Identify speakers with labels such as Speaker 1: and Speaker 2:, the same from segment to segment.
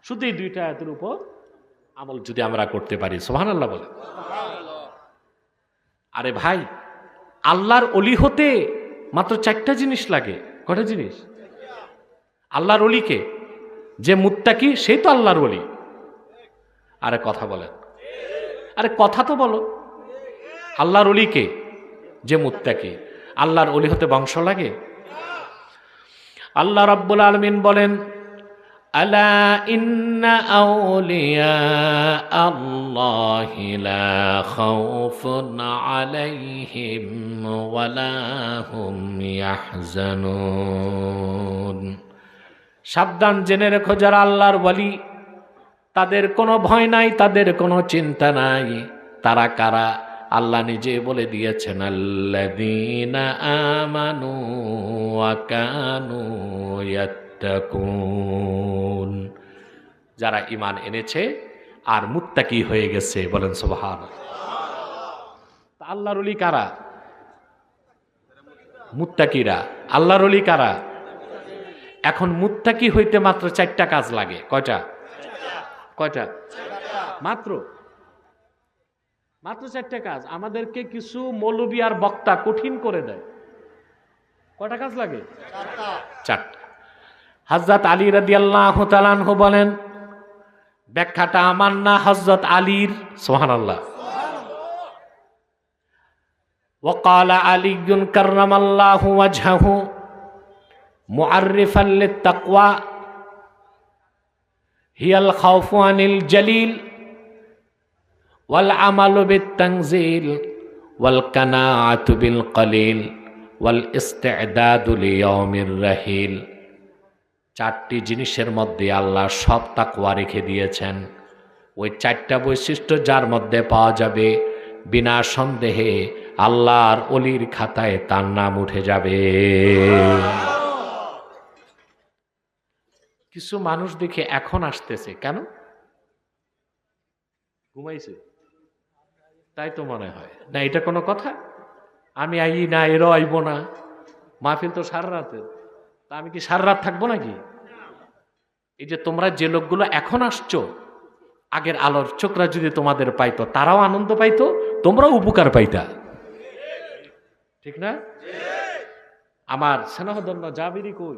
Speaker 1: শুধু এই দুইটা আয়াতের উপর আমল যদি আমরা করতে পারি, সুবহানাল্লাহ বলে। আরে ভাই, আল্লাহর অলি হতে মাত্র 4টা জিনিস লাগে। কয়টা জিনিস? আল্লাহর অলিকে যে মুত্তাকি সেই তো আল্লাহর অলি। আরে কথা বলেন, আরে কথা তো বলো। আল্লাহর অলিকে যে মুত্তাকি, আল্লাহর অলি হতে বংশ লাগে? আল্লাহ রাব্বুল আলামিন বলেন, আলা ইন্না আউলিয়া আল্লাহি লা খাউফুন আলাইহিম ওয়ালা হুম ইয়াহজানুন। সাবধান, জেনে রেখো যারা আল্লাহর ওয়ালি তাদের কোনো ভয় নাই, তাদের কোনো চিন্তা নাই। তারা কারা? আল্লাহ নিজে বলে দিয়েছেন, আল্লাযীনা আমানু ওয়া কানু ইয়াত্তাকুন। যারা ঈমান এনেছে আর মুত্তাকি হয়ে গেছে, বলেন সুবহানাল্লাহ। আল্লাহর ওলি কারা? মুত্তাকিরা। আল্লাহর ওলি কারা? এখন মুত্তাকি হইতে মাত্র 4টা কাজ লাগে। কয়টা? কয়টা? মাত্র 4টা কাজ। আমাদেরকে কিছু মৌলবী আর বক্তা কঠিন করে দেয়। কয়টা কাজ লাগে? 4টা। হযরত আলী রাদিয়াল্লাহু তাআলা আনহু বলেন, ব্যাখ্যাটা আমার না, হযরত আলীর। সুবহানাল্লাহ। ওয়াকালা আলীয়ুন কাররামাল্লাহু ওয়াজহাহু মুআররিফান লিত-তাকওয়া হিয়াল খাউফু আনিল জালিল ওয়াল আমালু বিত-তানজিল ওয়াল কানাআতু বিল কলিল ওয়াল ইস্তি'দাদু লিয়াউমির রাহিল। 4টি জিনিসের মধ্যে আল্লাহ সব তাকওয়া রেখে দিয়েছেন। ওই 4টা বৈশিষ্ট্য যার মধ্যে পাওয়া যাবে, বিনা সন্দেহে আল্লাহর ওলির খাতায় তার নাম উঠে যাবে। কিছু মানুষ দেখে এখন আসতেছে, কেন? ঘুমাইছে তাই তো মনে হয় না। এটা কোনো কথা? আমি আই না, এরও আইব না। মাহফিল তো সারা রাতের, তা আমি কি সারা রাত থাকবো নাকি? এই যে তোমরা যে লোকগুলো এখন আসছো, আগের আলোর চোখরা যদি তোমাদের পাইতো, তারাও আনন্দ পাইতো, তোমরাও উপকার পাইতা, ঠিক না? আমার স্নেহধন্য জাবিরি কই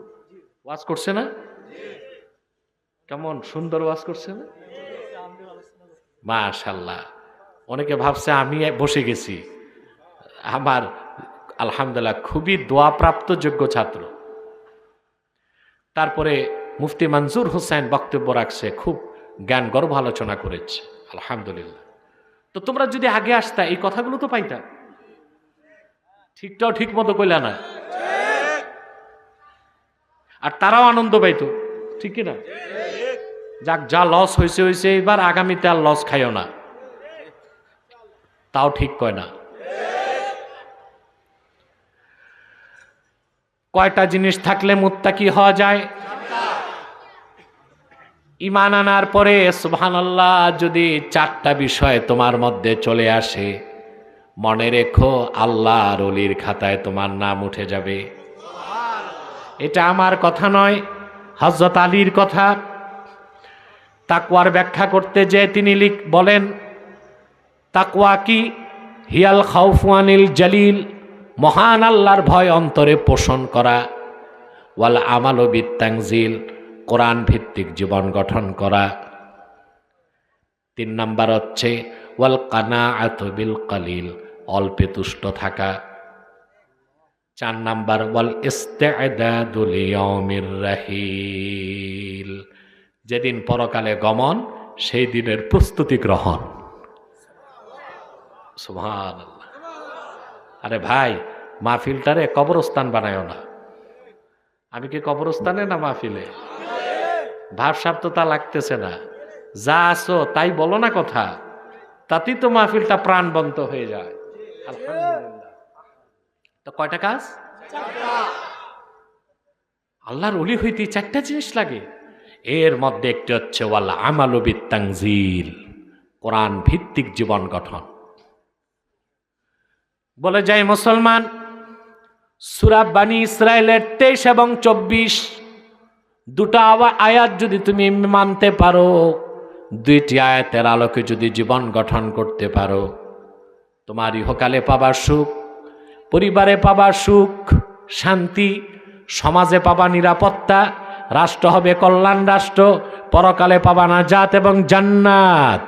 Speaker 1: ওয়াজ করছে না? কেমন সুন্দর ওয়াজ করছে না? মাশাআল্লাহ। অনেকে ভাবছে আমি বসে গেছি। আমার আলহামদুলিল্লাহ খুবই দোয়াপ্রাপ্ত যোগ্য ছাত্র। তারপরে মুফতি মনজুর হোসেন বক্তব্য রাখছে, খুব জ্ঞান গর্ভ আলোচনা করেছে, আলহামদুলিল্লাহ। তো তোমরা যদি আগে আসতা এই কথাগুলো তো পাইতা। ঠিকটাও ঠিক মতো কইলা না, আর তারাও আনন্দ পাইতো, ঠিক কিনা? যাক, যা লস হয়েছে হয়েছে, এবার আগামীতে আর লস খাইও না, তাও ঠিক কয় না। কয়টা জিনিস থাকলে মুত্তাকি হওয়া যায়? ঈমান আনার পরে সুবহানাল্লাহ যদি 4টা বিষয় তোমার মধ্যে চলে আসে, মনে রেখো আল্লাহর ওলির খাতায় তোমার নাম উঠে যাবে। এটা আমার কথা নয়, হযরত আলীর কথা। তাকওয়ার ব্যাখ্যা করতে যে তিনি বলেন, তাকওয়া কি? হিয়াল খাউফু আনিল জালিল, মহান আল্লাহর ভয় অন্তরে পোষণ করা। ওয়াল আমালু বিত-তানজিল, কোরআন ভিত্তিক জীবন গঠন করা। 3 নাম্বার হচ্ছে ওয়াল কানাআতু বিল কলিল, অল্পে তুষ্ট থাকা। 4 নাম্বার ওয়াল ইস্তি'দাদু লিয়াউমির রাহিল, যেদিন পরকালে গমন সেই দিনের প্রস্তুতি গ্রহণ। সুবহানাল্লাহ। আরে ভাই, মাহফিলটারে কবরস্থান বানায়ও না। আমি কি কবরস্থানে না মাহফিলে? ভাবসাব তো তা লাগতেছে না। যা আসো তাই বলো না কথা, তাতেই তো মাহফিলটা প্রাণবন্ত হয়ে যায়। আলহামদুলিল্লাহ। তো কয়টা কাজ? আল্লাহর ওলি হইতে 4টা জিনিস লাগে। এর মধ্যে একটি হচ্ছে ওয়াল আমালু বিত-তানজিল, কোরআন ভিত্তিক জীবন গঠন। বলে যায় মুসলমান, সূরা বানী ইসরাইলের 23 এবং 24 দুটো আয়াত যদি তুমি মানতে পারো, দুইটি আয়াতের আলোকে যদি জীবন গঠন করতে পারো, তোমার ইহকালে পাবা সুখ, পরিবারে পাবা সুখ শান্তি, সমাজে পাবা নিরাপত্তা, রাষ্ট্র হবে কল্যাণ রাষ্ট্র, পরকালে পাবা নাজাত এবং জান্নাত।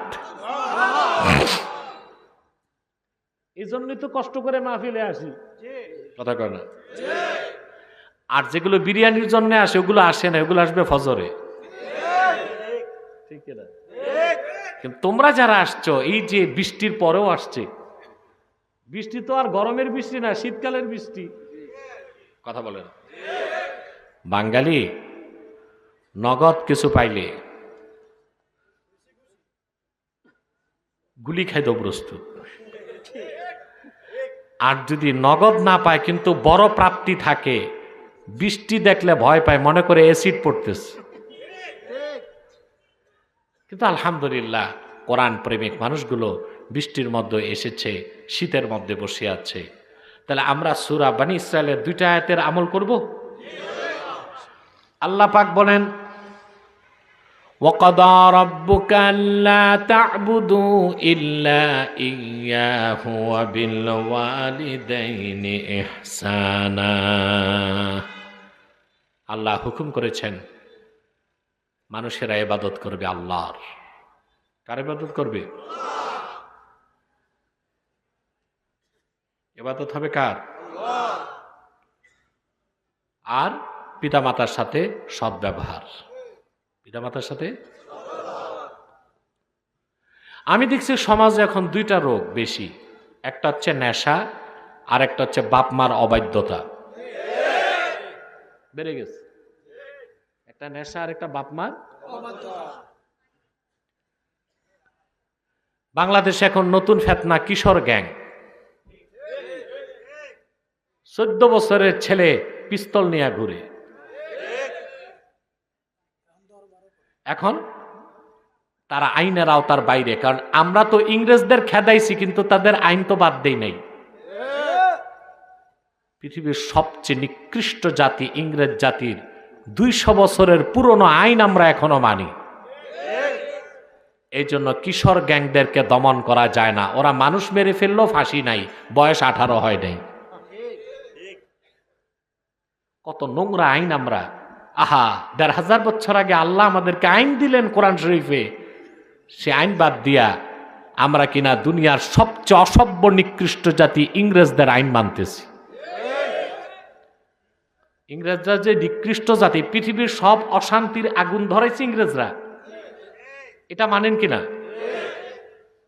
Speaker 1: এই জন্যই তো কষ্ট করে মাহফিলে আসি, কথা কয় না? আর যেগুলো বিরিয়ানির জন্য আসে ওগুলো আসে না, ওগুলো আসবে ফজরে। ঠিক না? কিন্তু তোমরা যারা আসছো, এই যে বৃষ্টির পরেও আসছে, বৃষ্টি তো আর গরমের বৃষ্টি না, শীতকালের বৃষ্টি, কথা বলে না? বাঙালি নগদ কিছু পাইলে গুলি খাইতে প্রস্তুত, আর যদি নগদ না পায় কিন্তু বড় প্রাপ্তি থাকে, বৃষ্টি দেখলে ভয় পায়, মনে করে অ্যাসিড পড়তেছে। কিন্তু আলহামদুলিল্লাহ কোরআন প্রেমিক মানুষগুলো বৃষ্টির মধ্যে এসেছে, শীতের মধ্যে বসে আছে। তাহলে আমরা সূরা বনী ইসরাইলের দুইটা আয়াতের আমল করব। আল্লাহ পাক বলেন, ওয়াকাদা রাব্বুকা আল্লা তা'বুদু ইল্লা ইয়্যাহু ওয়া বিল ওয়ালিদাইনি ইহসানা। আল্লাহ হুকুম করেছেন মানুষেরা ইবাদত করবে আল্লাহর। কার ইবাদত করবে? ইবাদত হবে কার? আর পিতামাতার সাথে সদ্ব্যবহার, পিতামাতার সাথে। আমি দেখছি সমাজে এখন দুইটা রোগ বেশি, একটা হচ্ছে নেশা, আর একটা হচ্ছে বাপ মার অবাধ্যতা বেড়ে গেছে। একটা নেশা আর একটা বাপ মার অবাধ্যতা। বাংলাদেশে এখন নতুন ফেতনা কিশোর গ্যাং। 14 বছরের ছেলে পিস্তল নিয়ে ঘুরে। এখন তারা আইনের আওতার বাইরে, কারণ আমরা তো ইংরেজদের খেদাইছি কিন্তু তাদের আইন তো বাদ দেই নাই। পৃথিবীর সবচেয়ে নিকৃষ্ট জাতি ইংরেজ জাতির 200 বছরের পুরনো আইন আমরা এখনো মানি। এই জন্য কিশোর গ্যাংদেরকে দমন করা যায় না। ওরা মানুষ মেরে ফেললেও ফাঁসি নাই, বয়স 18 হয় নাই। কত নোংরা আইন আমরা। আহা, 1500 বছর আগে আল্লাহ আমাদেরকে আইন দিলেন কোরআন শরীফে, সে আইন বাদ দিয়া আমরা কিনা দুনিয়ার সবচেয়ে অসভ্য নিকৃষ্ট জাতি ইংরেজদের আইন মানতেছি। ইংরেজরা যে নিকৃষ্ট জাতি, পৃথিবীর সব অশান্তির আগুন ধরাইছে ইংরেজরা, এটা মানেন কিনা?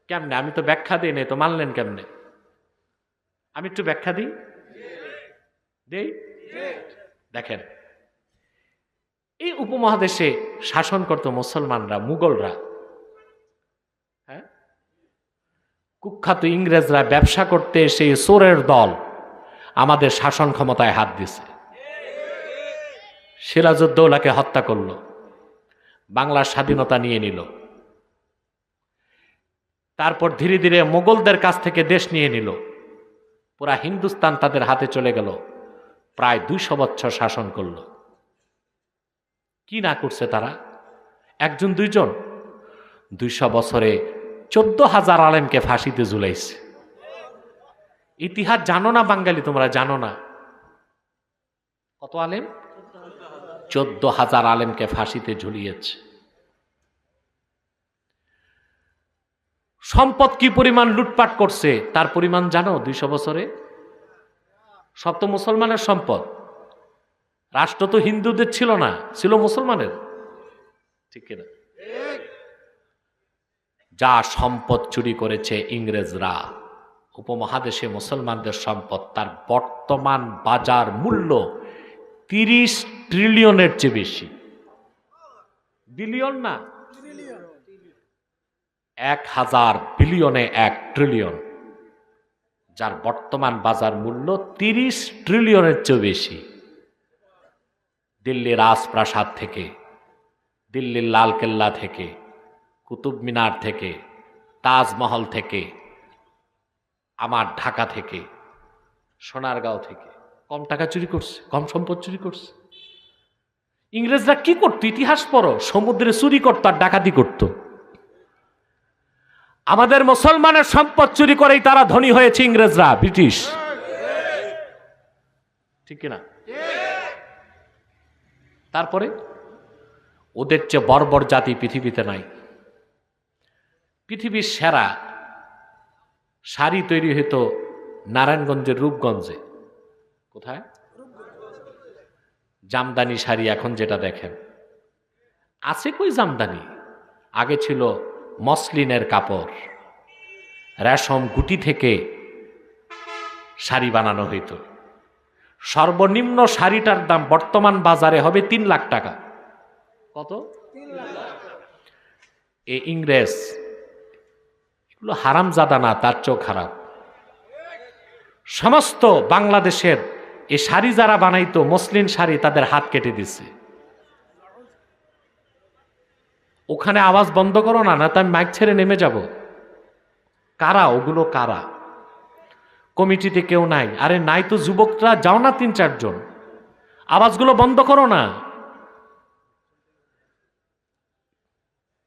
Speaker 1: কেমনে? আমি তো ব্যাখ্যা দিই নাই, তো মানলেন কেমনে? আমি একটু ব্যাখ্যা দিই। দেখেন, এই উপমহাদেশে শাসন করত মুসলমানরা, মুঘলরা। হ্যাঁ, কুখ্যাত ইংরেজরা ব্যবসা করতে সেই চোরের দল আমাদের শাসন ক্ষমতায় হাত দিছে। সিরাজউদ্দৌলাকে হত্যা করল, বাংলার স্বাধীনতা নিয়ে নিল, তারপর ধীরে ধীরে মোগলদের কাছ থেকে দেশ নিয়ে নিল, পুরা হিন্দুস্তান তাদের হাতে চলে গেল, প্রায় 200 বছর শাসন করল। কি না করছে তারা? একজন দুইজন, 200 বছরে 14,000 আলেমকে ফাঁসিতে ঝুলাইছে। ইতিহাস জানো না বাঙালি? তোমরা জানো না কত আলেম? 14,000 আলেমকে ফাঁসিতে ঝুলিয়েছে। সম্পদ কি পরিমাণ লুটপাট করছে তার পরিমাণ জানো? 200 বছরে সব তো মুসলমানের সম্পদ। রাষ্ট্র তো হিন্দুদের ছিল না, ছিল মুসলমানের, ঠিক কিনা? যা সম্পদ চুরি করেছে ইংরেজরা উপমহাদেশে মুসলমানদের সম্পদ, তার বর্তমান বাজার মূল্য 30 ট্রিলিয়নের চেয়ে বেশি। বিলিয়ন না, 1000 বিলিয়নে 1 ট্রিলিয়ন, যার বর্তমান বাজার মূল্য 30 ট্রিলিয়নের চেয়ে বেশি। দিল্লির রাজপ্রাসাদ থেকে, দিল্লির লালকেল্লা থেকে, কুতুব মিনার থেকে, তাজমহল থেকে, আমার ঢাকা থেকে, সোনারগাঁও থেকে কম টাকা চুরি করছে, কম সম্পদ চুরি করছে। ইংরেজরা কি করতো? ইতিহাস পড়ো। সমুদ্রে চুরি করতো আর ডাকাতি করত। আমাদের মুসলমানের সম্পদ চুরি করেই তারা ধনী হয়েছে, ইংরেজরা, ব্রিটিশ, ঠিক কিনা? তারপরে ওদের চেয়ে বর্বর জাতি পৃথিবীতে নাই। পৃথিবীর সেরা শাড়ি তৈরি হতো নারায়ণগঞ্জের রূপগঞ্জে। কোথায়? জামদানি শাড়ি। এখন যেটা দেখেন, আছে কই জামদানি? আগে ছিল মসলিনের কাপড়, রেশম গুটি থেকে শাড়ি বানানো হইত। সর্বনিম্ন শাড়িটার দাম বর্তমান বাজারে হবে 3 লাখ টাকা। কত? এই ইংরেজ এগুলো হারামজাদা না, তার চোখ খারাপ। সমস্ত বাংলাদেশের এই শাড়ি যারা বানাইতো, মসলিন শাড়ি, তাদের হাত কেটে দিচ্ছে। ওখানে আওয়াজ বন্ধ করো না, না তো আমি মাইক ছেড়ে নেমে যাব। কারা ওগুলো? কারা? কমিটিতে কেউ নাই? আরে নাই তো, যুবকরা যাও না 3-4 জন, আওয়াজগুলো বন্ধ করো না।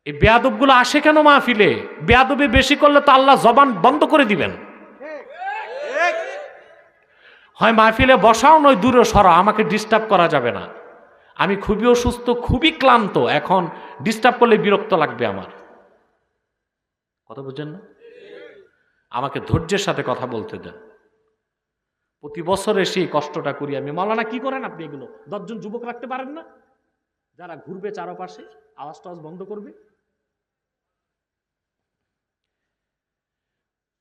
Speaker 1: এই বেয়াদবগুলো আসে কেন মাহফিলে? বেয়াদবি বেশি করলে তো আল্লাহ জবান বন্ধ করে দিবেন। হয় মাহফিলে বসাও, নয় দূরে সরা, আমাকে ডিস্টার্ব করা যাবে না। আমি খুবই অসুস্থ, খুবই ক্লান্ত, এখন ডিস্টার্ব করলে বিরক্ত লাগবে আমার। কথা বুঝছেন না? আমাকে ধৈর্যের সাথে কথা বলতে দেন। প্রতি বছর এসে কষ্টটা করি আমি। মাওলানা কি করেন আপনি এগুলো? 10 জন যুবক রাখতে পারেন না, যারা ঘুরবে চারপাশে, আওয়াজ টাওয়াজ বন্ধ করবে?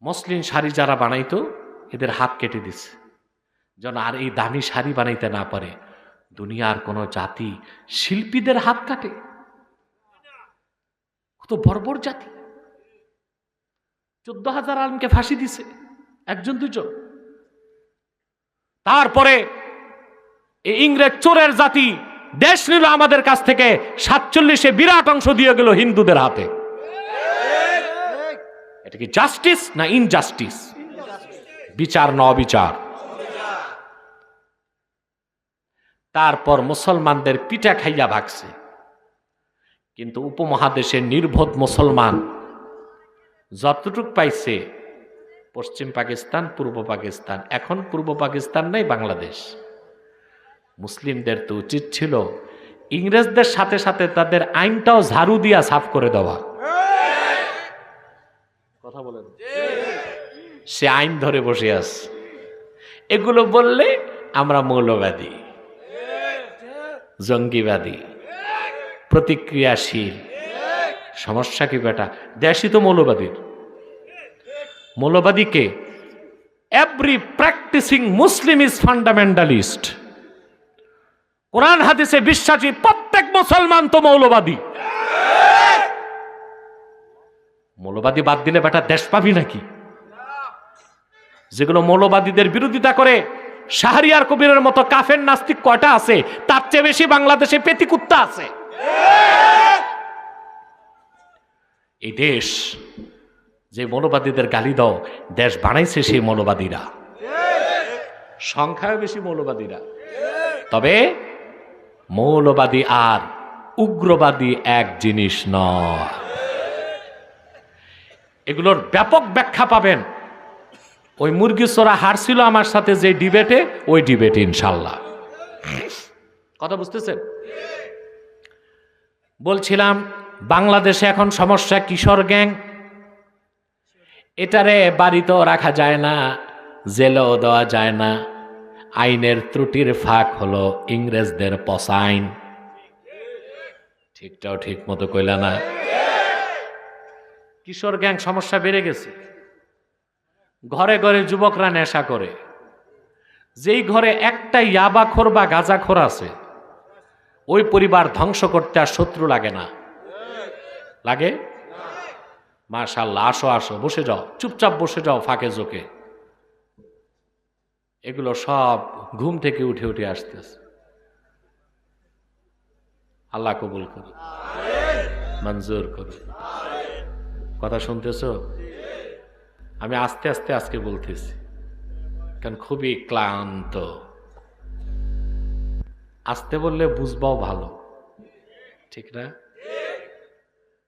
Speaker 1: মসলিন শাড়ি যারা বানাইতো, এদের হাত কেটে দিচ্ছে যেন আর এই দামি শাড়ি বানাইতে না পারে। দুনিয়ার কোন জাতি শিল্পীদের হাত কাটে? কত বর্বর জাতি! 14,000 আলমকে ফাঁসি দিছে, 1-2 জন। তারপরে এই ইংরেজ চোরের জাতি দেশ নিল আমাদের কাছ থেকে, 47-এ বিরাট অংশ দিয়ে গেল হিন্দুদের হাতে। এটা কি জাস্টিস না ইনজাস্টিস? বিচার না অবিচার? তারপর মুসলমানদের পিঠা খাইয়া ভাগছে। কিন্তু উপমহাদেশের নির্বোধ মুসলমান যতটুক পাইছে, পশ্চিম পাকিস্তান, পূর্ব পাকিস্তান, এখন পূর্ব পাকিস্তান নাই, বাংলাদেশ। মুসলিমদের তো উচিত ছিল ইংরেজদের সাথে সাথে তাদের আইনটাও ঝাড়ু দিয়া সাফ করে দেওয়া। কথা বলেন। সে আইন ধরে বসে আছে। এগুলো বললে আমরা মৌলবাদী, জঙ্গিবাদী, প্রতিক্রিয়াশীল। সমস্যা কি বেটা? দেশই তো মৌলবাদীর। মৌলবাদীকে every practicing Muslim is fundamentalist. কোরআন হাদিসে বিশ্বাসী প্রত্যেক মুসলমান তো মৌলবাদী। মৌলবাদী বাদ দিলে বেটা দেশ পাবি নাকি? যেগুলো মৌলবাদীদের বিরোধিতা করে, শাহরিয়ার কবিরের মতো কাফের নাস্তিক কয়টা আছে? তার চেয়ে বেশি বাংলাদেশে পেতিকুত্তা আছে। এই দেশ যে মৌলবাদীদের গালি দাও, দেশ বানাইছে সেই মৌলবাদীরা, সংখ্যায় বেশি মৌলবাদীরা। তবে মৌলবাদী আর উগ্রবাদী এক জিনিস নয়। এগুলোর ব্যাপক ব্যাখ্যা পাবেন ওই মুরগি চোরা হারছিল আমার সাথে যে ডিবেটে, ওই ডিবেটে ইনশাল্লাহ। কথা বুঝতেছেন? বলছিলাম বাংলাদেশে এখন সমস্যা কিশোর গ্যাং। এটারে বাড়িতেও রাখা যায় না, জেলেও দেওয়া যায় না। আইনের ত্রুটির ফাঁক হলো ইংরেজদের পচা আইন। ঠিকটাও ঠিক মতো কইলা না? কিশোর গ্যাং সমস্যা বেড়ে গেছে। ঘরে ঘরে যুবকরা নেশা করে। যেই ঘরে একটা ইয়াবাখোর বা গাঁজাখোর আছে, ওই পরিবার ধ্বংস করতে আর শত্রু লাগে না। লাগে? মাশাআল্লাহ। আসো আসো, বসে যাও, চুপচাপ বসে যাও ফাঁকে জোকে। এগুলো সব ঘুম থেকে উঠে উঠে আসতেছে। আল্লাহ কবুল করুন, মঞ্জুর করুন। কথা শুনতেছ? আমি আস্তে আস্তে আজকে বলতেছি, কারণ খুবই ক্লান্ত। আসতে বললে বুঝবাও ভালো, ঠিক না?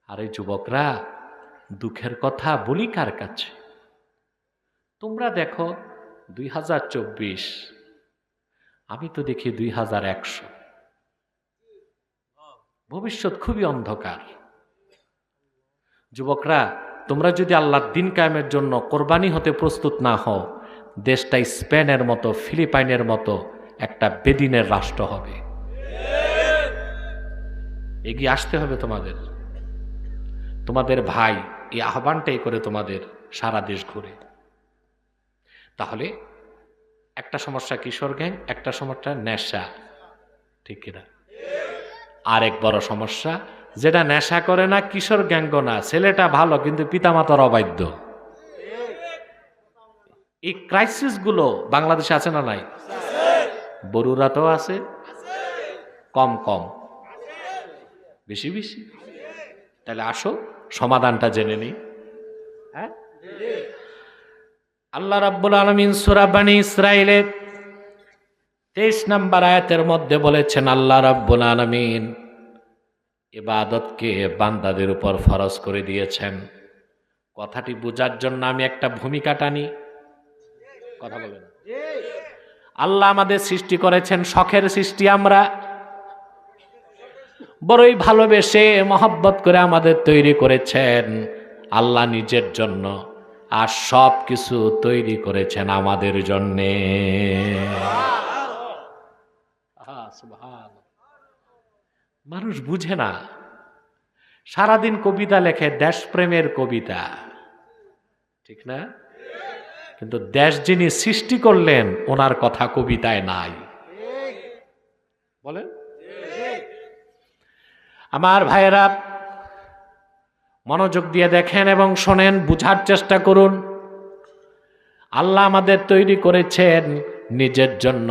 Speaker 1: আর এই যুবকরা, দুঃখের কথা বলি কার কাছে? তোমরা দেখো 2024, আমি তো দেখি 2100। ভবিষ্যৎ খুবই অন্ধকার। যুবকরা, তোমরা যদি আল্লাহর দ্বীন কায়েমের জন্য কোরবানি হতে প্রস্তুত না হও, দেশটা স্পেনের মতো, ফিলিপাইনের মতো একটা বেদিনের রাষ্ট্র হবে। এগিয়ে আসতে হবে তোমাদের। তোমাদের ভাই এই আহ্বানটাই করে তোমাদের সারা দেশ ঘুরে। তাহলে একটা সমস্যা কিশোর গ্যাং, একটা সমস্যা নেশা, ঠিক কিনা? আরেক বড় সমস্যা, যেটা নেশা করে না, কিশোর গ্যাঙ্গ না, ছেলেটা ভালো কিন্তু পিতামাতার অবাধ্য। এই ক্রাইসিস গুলো বাংলাদেশে আছে না নাই? বরুরাতেও আছে, কম কম, বেশি বেশি। তাহলে আসো সমাধানটা জেনে নিই। হ্যাঁ, আল্লাহ রাব্বুল আলামিন সূরা বনী ইসরাঈলের 23 নম্বর আয়াতের মধ্যে বলেছেন, আল্লাহ রাব্বুল আলামিন ইবাদতকে বান্দাদের উপর ফরজ করে দিয়েছেন। কথাটি বোঝার জন্য আমি একটা ভূমিকা টানি। কথা বলেন। আল্লাহ আমাদের সৃষ্টি করেছেন, শখের সৃষ্টি আমরা, বড়ই ভালোবেসে মহব্বত করে আমাদের তৈরি করেছেন আল্লাহ নিজের জন্য, আর সব কিছু তৈরি করেছেন আমাদের জন্যে। মানুষ বুঝে না, সারাদিন কবিতা লেখে, দেশপ্রেমের কবিতা, ঠিক না? কিন্তু দেশ যিনি সৃষ্টি করলেন ওনার কথা কবিতায় নাই। বলেন আমার ভাইয়েরা, মনোযোগ দিয়ে দেখেন এবং শোনেন, বুঝার চেষ্টা করুন। আল্লাহ আমাদের তৈরি করেছেন নিজের জন্য,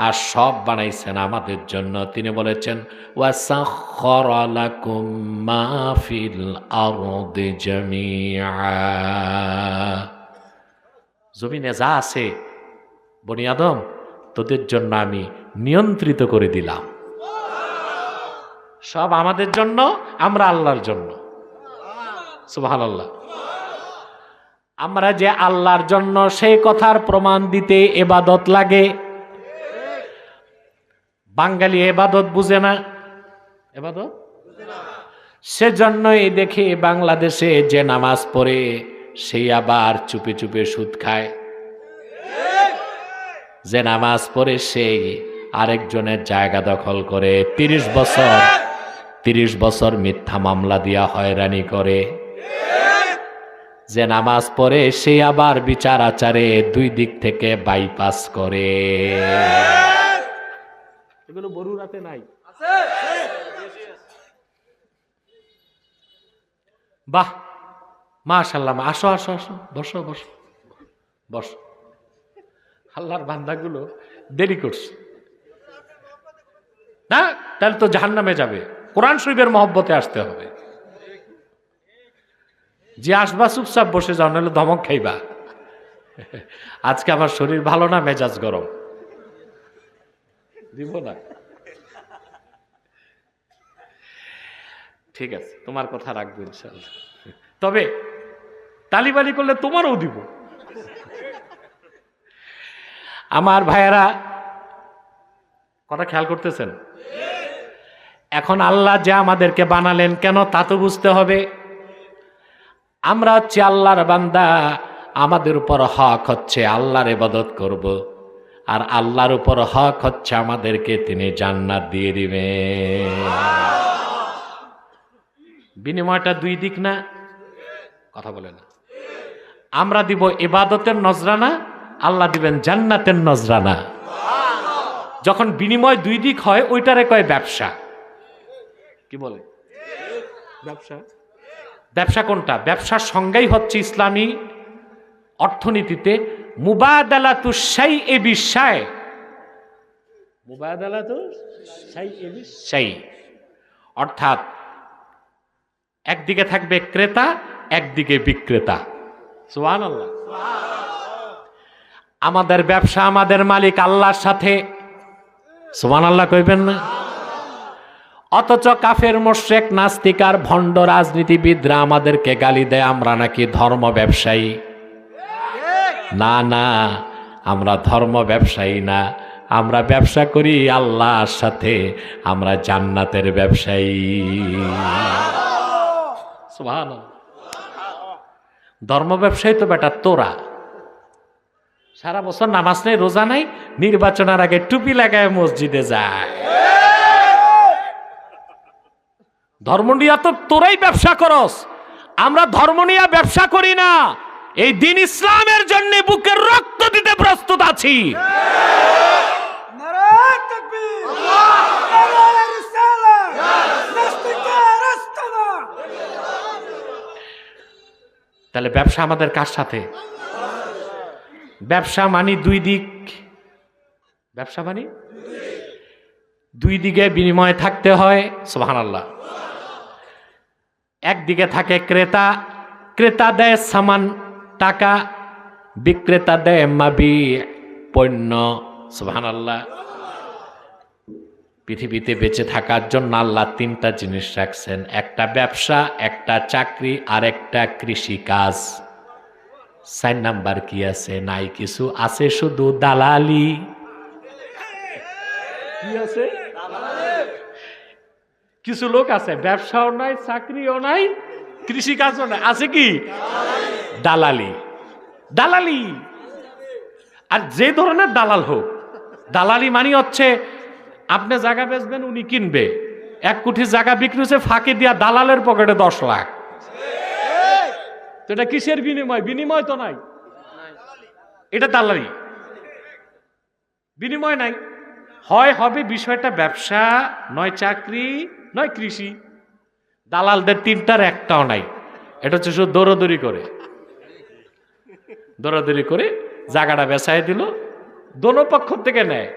Speaker 1: আর সব বানাইছেন আমাদের জন্য। তিনি বলেছেন, ওয়াসাখখারা লাকুম মা ফিল আরদি জামিআ, জমিনে যা আছে বনি আদম তোদের জন্য আমি নিয়ন্ত্রিত করে দিলাম। সব আমাদের জন্য, আমরা আল্লাহর জন্য। সুবহানাল্লাহ। আমরা যে আল্লাহর জন্য, সেই কথার প্রমাণ দিতে ইবাদত লাগে। বাঙালি ইবাদত বুঝে না, ইবাদত সেজন্যই দেখি বাংলাদেশে যে নামাজ পড়ে সেই আবার চুপে চুপে সুদ খায়, যে নামাজ পড়ে সেই আরেকজনের জায়গা দখল করে 30 বছর মিথ্যা মামলা দিয়া হয়রানি করে, যে নামাজ পড়ে সে আবার বিচার আচারে 2 দিক থেকে বাইপাস করে। এগুলো বরুরাতে নাই? বাহ, মাশাআল্লাহ। আসো আসো আসো, বসো বসো বসো। আল্লাহর বান্দাগুলো দেরি করছে না, তাহলে তো জাহান্নামে যাবে। কোরআন শরীফের মহব্বতে আসতে হবে। যে আসবা চুপচাপ বসে যাও, নাহলে ধমক খাইবা। আজকে আমার শরীর ভালো না, মেজাজ গরম, দিব না। ঠিক আছে, তোমার কথা রাখবো ইনশাআল্লাহ। তবে তালিবালি করলে তোমারও দিব। আমার ভাইয়েরা, কথা খেয়াল করতেছেন? এখন আল্লাহ যে আমাদেরকে বানালেন কেন তা তো বুঝতে হবে। আমরা হচ্ছে আল্লাহর বান্দা, আমাদের উপর হক হচ্ছে আল্লাহর ইবাদত করব, আর আল্লাহর উপর হক হচ্ছে আমাদেরকে তিনি জান্নাত দিয়ে দিবেন। বিনিময়টা 2 দিক না? কথা বলে না। আমরা দিব ইবাদতের নজরানা, আল্লাহ দিবেন জান্নাতের নজরানা। যখন বিনিময় 2 দিক হয়, ওইটারে কয় ব্যবসা। কি বলে? ব্যবসা। ব্যবসা কোনটা? ব্যবসার সংজ্ঞাই হচ্ছে ইসলামী অর্থনীতিতে মুবাদালাতু শাইই বিশাই। মুবাদালাতু শাইই বিশাই, অর্থাৎ একদিকে থাকবে ক্রেতা, একদিকে বিক্রেতা। সুবহানাল্লাহ। আমাদের ব্যবসা, আমাদের মালিক আল্লাহর সাথে। সুবহানাল্লাহ কইবেন না? অথচ কাফের মুশরিক নাস্তিক আর ভণ্ড রাজনীতিবিদরা আমাদেরকে গালি দেয় আমরা নাকি ধর্ম ব্যবসায়ী। না না, আমরা ধর্ম ব্যবসায়ী না, আমরা ব্যবসা করি আল্লাহর সাথে, আমরা জান্নাতের ব্যবসায়ী। সুবহানাল্লাহ। ধর্ম ব্যবসায়ী তো বেটা তোরা, সারা বছর নামাজ নেই, রোজা নাই, নির্বাচনের আগে টুপি লাগায় মসজিদে যায়। ধর্ম নিয়ে তো তোরাই ব্যবসা করস, আমরা ধর্ম নিয়ে ব্যবসা করি না। এই দিন ইসলামের জন্য বুকের রক্ত দিতে প্রস্তুত আছি। তাহলে ব্যবসা আমাদের কার সাথে? ব্যবসা মানে দুই দিক, ব্যবসা মানে দুই দিকে বিনিময় থাকতে হয়। সুবহানাল্লাহ। একদিকে থাকে ক্রেতা, ক্রেতা দেয় সামান টাকা, বিক্রেতা দেয় মাবি পণ্য। সুবহানাল্লাহ। পৃথিবীতে বেঁচে থাকার জন্য আল্লাহ তিনটা জিনিস রাখছেন, একটা ব্যবসা, একটা চাকরি, আর একটা কৃষি কাজ। 4 নাম্বার কি আছে? নাই কিছু, আছে শুধু দালালি। কি আছে? কিছু লোক আছে ব্যবসাও নাই, চাকরিও নাই, কৃষি কাজও নাই, আছে কি? দালালি। দালালি। আর যে ধরনের দালাল হোক, দালালি মানে হচ্ছে আপনি জায়গা বেচবেন, উনি কিনবে, 1 কোটি জায়গা বিক্রি হচ্ছে, ফাঁকি দিয়া দালালের পকেটে 10 লাখ। তো এটা কিসের বিনিময়? বিনিময় তো নাই, এটা দালালি। বিনিময় নাই, হয় হবে বিষয়টা ব্যবসা, নয় চাকরি, নয় কৃষি। দালালদের তিনটার একটাও নাই, এটা হচ্ছে শুধু দৌড়াদৌড়ি করে, দৌড়াদৌড়ি করে জায়গাটা বেচাই দিল, দোনো পক্ষ থেকে নেয়।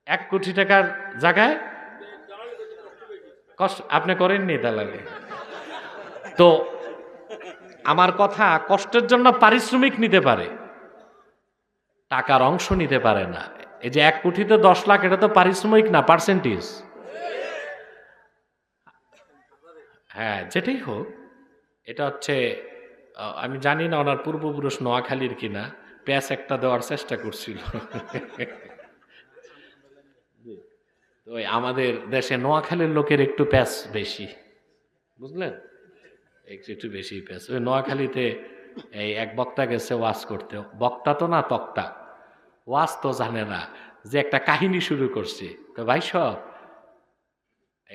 Speaker 1: 1 কোটি টাকার জায়গায় কষ্ট আপনি করেননি দালালি। তো আমার কথা, কষ্টের জন্য পারিশ্রমিক নিতে পারে, টাকার অংশ নিতে পারে না। এই যে 1 কোটিতে 10 লাখ, এটা তো পারিশ্রমিক না, পার্সেন্টেজ। হ্যাঁ, যেটাই হোক, এটা হচ্ছে, আমি জানি না ওনার পূর্বপুরুষ নোয়াখালীর কিনা, প্যাঁচ একটা দেওয়ার চেষ্টা করছিল। তো আমাদের দেশে নোয়াখালীর লোকের একটু প্যাঁচ বেশি, বুঝলেন, একটু বেশি প্যাঁচ। ওই নোয়াখালীতে এই এক বক্তা গেছে ওয়াজ করতে, বক্তা তো না তক্তা, ওয়াজ তো জানে না, যে একটা কাহিনী শুরু করছে। তো ভাই সব,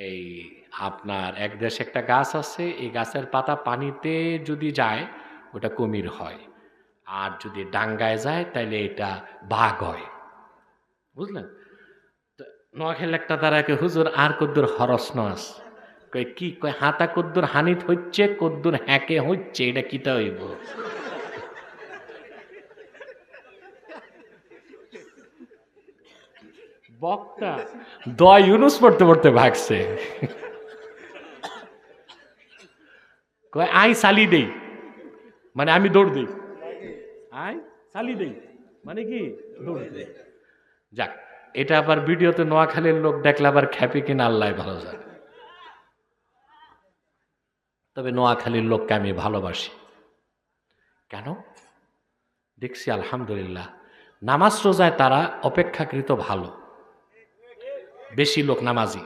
Speaker 1: এই আপনার এক দেশে একটা গাছ আছে, এই গাছের পাতা পানিতে যদি যায় ওটা কুমির হয়, আর যদি ডাঙ্গায় যায় তাইলে এটা বাঘ হয়, বুঝলেন। তো নোয়াখালী একটা তারাকে, হুজুর আর কদ্দুর হরস নস, কয় কি? কয় হাতা কদ্দুর হানিত হচ্ছে, কদ্দুর হ্যাকে হচ্ছে, এটা কিতা হইব? বক্তা দয় ইউনুস পড়তে পড়তে ভাগছে, কয় আই চালি দেই, মানে আমি দৌড় দিই, আই চালি দেই মানে কি দৌড় দেই। যাক, এটা আবার ভিডিওতে নোয়াখালীর লোক দেখলে আবার খ্যাপে কিনা আল্লাহ ভালো জানে। তবে নোয়াখালীর লোককে আমি ভালোবাসি। কেন? দেখছি আলহামদুলিল্লাহ নামাজ রোজায় তারা অপেক্ষাকৃত ভালো, বেশি লোক নামাজি,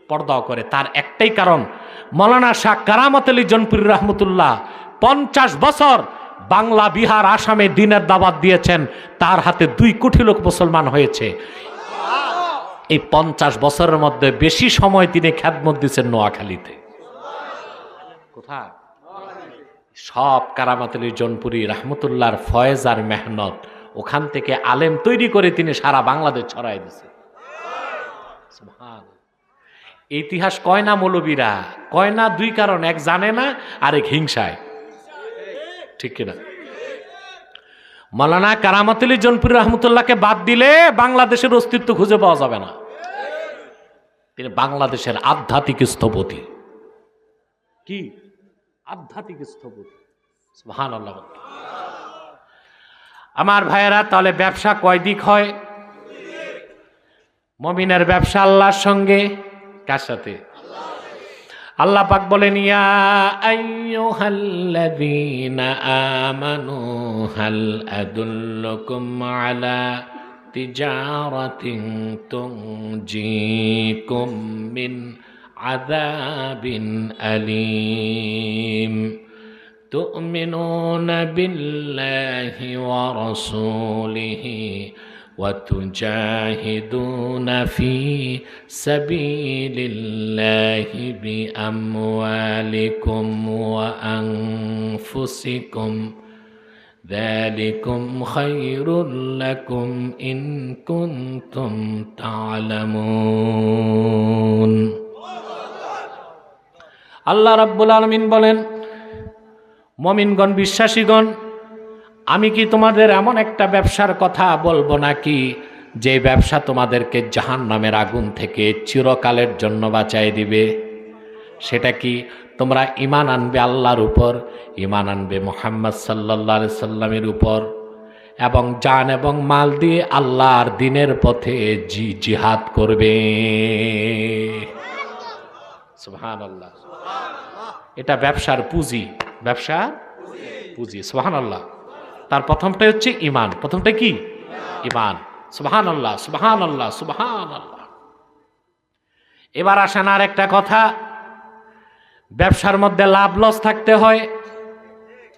Speaker 1: পর্দাও করে। তার একটাই কারণ, মৌলানা শাহ কারামত আলী জনপুরি রহমতুল্লাহ 50 বছর বাংলা, বিহার, আসামে দিনের দাওয়াত দিয়েছেন, তার হাতে 2 কোটি লোক মুসলমান হয়েছে। এই 50 বছরের মধ্যে বেশি সময় তিনি খেদমত দিয়েছেন নোয়াখালীতে। কোথায়? সব কারামত আলী জনপুরি রহমতুল্লাহর ফয়েজ আর মেহনত, ওখান থেকে আলেম তৈরি করে তিনি সারা বাংলাদেশ ছড়াই দিয়েছেন। ইতিহাস কয় না মৌলবীরা, কয় না 2 কারণ, এক জানে না, আরেক হিংসায়, ঠিক কিনা? মৌলানা কারামত আলী জনপুরি রহমতুল্লাহকে বাদ দিলে বাংলাদেশের অস্তিত্ব খুঁজে পাওয়া যাবে না। তিনি বাংলাদেশের আধ্যাত্মিক স্থপতি। কি আধ্যাত্মিক স্থপতি! সুবহানাল্লাহ। আমার ভাইয়েরা, তাহলে ব্যবসা কয় দিক হয়? মুমিনের ব্যবসা আল্লাহর সঙ্গে, কার সাথে? আল্লাহ পাক বলেন, ইয়া আইয়ুহাল্লাযীনা আমানু হাল আদুল্লুকুম আলা তিজারাতিন তুনজিকুম মিন আযাবিন আলীম তু'মিনুনা বিল্লাহি ওয়া রাসূলিহি وتجاهدون في سبيل الله بأموالكم وأنفسكم ذلكم خير لكم إن كنتم تعلمون আল্লাহ রাব্বুল আলামিন বলেন, মুমিনগণ, বিশ্বাসীগণ, আমি কি তোমাদের এমন একটা ব্যবসার কথা বলবো নাকি যে ব্যবসা তোমাদেরকে জাহান্নামের আগুন থেকে চিরকালের জন্য বাঁচাই দিবে? সেটা কি? তোমরা ঈমান আনবে আল্লাহর উপর, ঈমান আনবে মুহাম্মদ সাল্লাল্লাহু আলাইহি সাল্লামের উপর, এবং জান এবং মাল দিয়ে আল্লাহর দ্বীনের পথে জিহাদ করবে। সুবহানাল্লাহ। এটা ব্যবসার পুঁজি, ব্যবসার পুঁজি। সুবহানাল্লাহ। তার প্রথমটা হচ্ছে ঈমান। প্রথমটা কি? ঈমান। সুবহানাল্লাহ, সুবহানাল্লাহ, সুবহানাল্লাহ। এবার আসেন আর একটা কথা, ব্যবসার মধ্যে লাভ লস থাকতে হয়,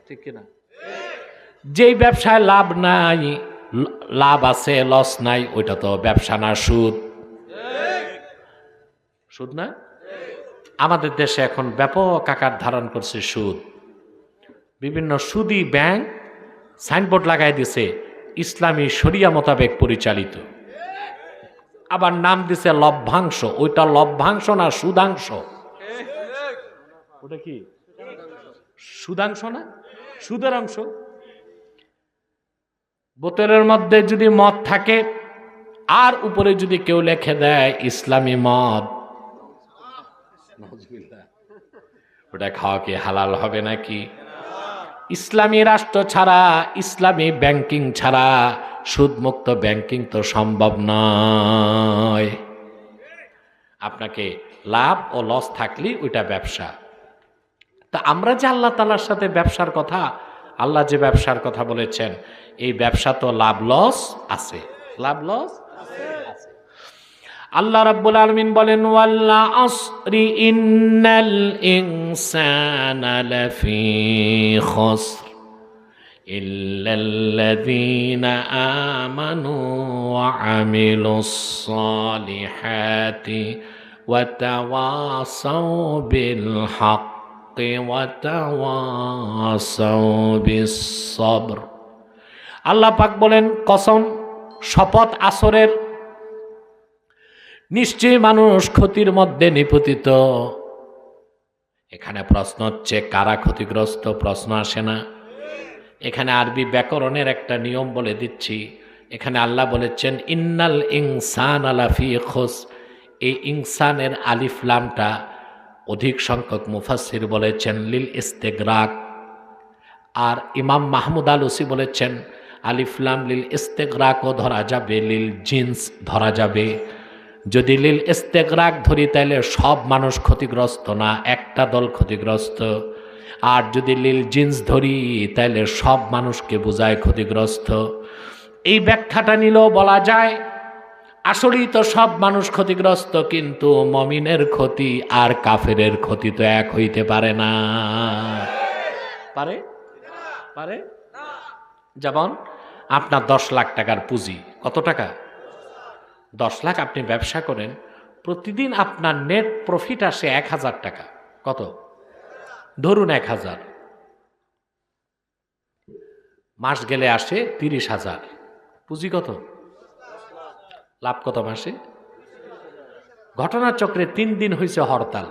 Speaker 1: ঠিক কিনা? যেই ব্যবসায় লাভ নাই, লাভ আছে লস নাই, ওইটা তো ব্যবসা না, সুদ। সুদ না? আমাদের দেশে এখন ব্যাপক আকার ধারণ করছে সুদ। বিভিন্ন সুদী ব্যাংক সাইনবোর্ড লাগাই দিছে ইসলামী শরিয়া মোতাবেক পরিচালিত, আবার নাম দিছে লভ্যাংশ। ওইটা লভ্যাংশ না, সুদাংশ। ওটা কি? সুদাংশ না, সুদের অংশ। বোতলের মধ্যে যদি মদ থাকে আর উপরে যদি কেউ লিখে দেয় ইসলামী মদ, ওটা খাওয়া কি হালাল হবে নাকি? ইসলামী রাষ্ট্র ছাড়া, ইসলামী ব্যাংকিং ছাড়া সুদমুক্ত ব্যাংকিং তো সম্ভব নয়। আপনাকে লাভ ও লস থাকলেই ওইটা ব্যবসা। তা আমরা যে আল্লাহ তাআলার সাথে ব্যবসার কথা, আল্লাহ যে ব্যবসার কথা বলেছেন, এই ব্যবসা তো লাভ লস আছে, লাভ লস আছে। আল্লাহ রাব্বুল আলামিন বলেন, ওয়াল আসরি ইন্নাল ইনসানা লাফি খুসর ইল্লাল্লাযীনা আমানু ওয়া আমিলুস সালিহাতি ওয়া তাওয়াসাউ বিল হাক্কি ওয়া তাওয়াসাউ বিস সবর। আল্লাহ পাক বলেন, কসম, শপথ আসরের, নিশ্চয়ই মানুষ ক্ষতির মধ্যে নিপতিত। এখানে প্রশ্ন হচ্ছে, কারা ক্ষতিগ্রস্ত? প্রশ্ন আসে না? এখানে আরবি ব্যাকরণের একটা নিয়ম বলে দিচ্ছি। এখানে আল্লাহ বলেছেন ইন্নাল ইনসানা লাফি খুসর। এই ইনসানের আলিফ লামটা অধিক সংখ্যক মুফাসসির বলেছেন লিল ইস্তেগরাক, আর ইমাম মাহমুদ আলুসি বলেছেন আলিফ লাম লিল ইস্তেগরাকও ধরা যাবে, লিল জিন্স ধরা যাবে। যদি লিল ইস্তেগরাক ধরি তাহলে সব মানুষ ক্ষতিগ্রস্ত না, একটা দল ক্ষতিগ্রস্ত। আর যদি লিল জিন্স ধরি তাহলে সব মানুষকে বোঝায় ক্ষতিগ্রস্ত। এই ব্যাখ্যাটা নিলেও বলা যায় আসলেই তো সব মানুষ ক্ষতিগ্রস্ত, কিন্তু মুমিনের ক্ষতি আর কাফেরের ক্ষতি তো এক হইতে পারে না। পারে? পারে? যেমন আপনার 10 লাখ টাকার পুঁজি। কত টাকা? 10 লাখ আপনি ব্যবসা করেন, প্রতিদিন আপনার নেট প্রফিট আসে 1000 টাকা। কত? ধরুন 1000। মাস গেলে আসে 30,000। পুঁজি কত? লাভ কত মাসে? ঘটনাচক্রে 3 দিন হয়েছে হরতাল।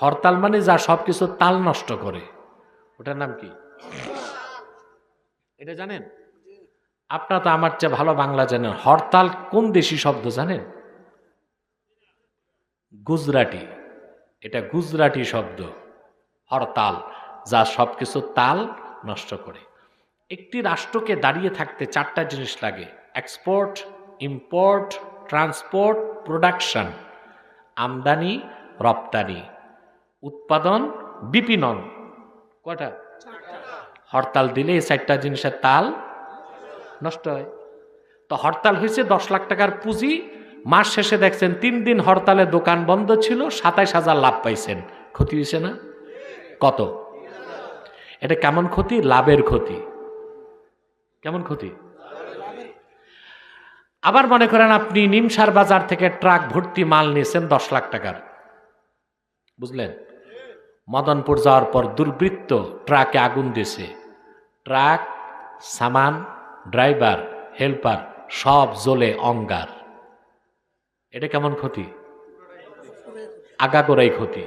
Speaker 1: হরতাল মানে যা সবকিছু তাল নষ্ট করে, ওটার নাম কি? এটা জানেন? আপনারা তো আমার চেয়ে ভালো বাংলা জানেন। হরতাল কোন দেশি শব্দ জানেন? গুজরাটি। এটা গুজরাটি শব্দ, হরতাল, যা সবকিছু তাল নষ্ট করে। একটি রাষ্ট্রকে দাঁড়িয়ে থাকতে 4টা জিনিস লাগে: এক্সপোর্ট, ইম্পোর্ট, ট্রান্সপোর্ট, প্রোডাকশন, আমদানি রপ্তানি, উৎপাদন, বিপণন, কয়টা? হরতাল দিলে এই 4টা জিনিসের তাল নষ্ট হয়। তো হরতাল হয়েছে 10 লাখ টাকার পুঁজি, মাস শেষে দেখছেন 3 দিন হরতালে দোকান বন্ধ ছিল, 27,000 লাভ পাইছেন। ক্ষতি হয়েছে না? কত? এটা কেমন ক্ষতি? লাভের ক্ষতি। কেমন ক্ষতি? আবার মনে করেন আপনি নিমসার বাজার থেকে ট্রাক ভর্তি মাল নিয়েছেন 10 লাখ টাকার, বুঝলেন? মদনপুর যাওয়ার পর দুর্বৃত্ত ট্রাকে আগুন দিয়েছে, ট্রাক, সামান, ড্রাইভার, হেল্পার সব জ্বলে অঙ্গার। এটা কেমন ক্ষতি? আগাগোড়াই ক্ষতি।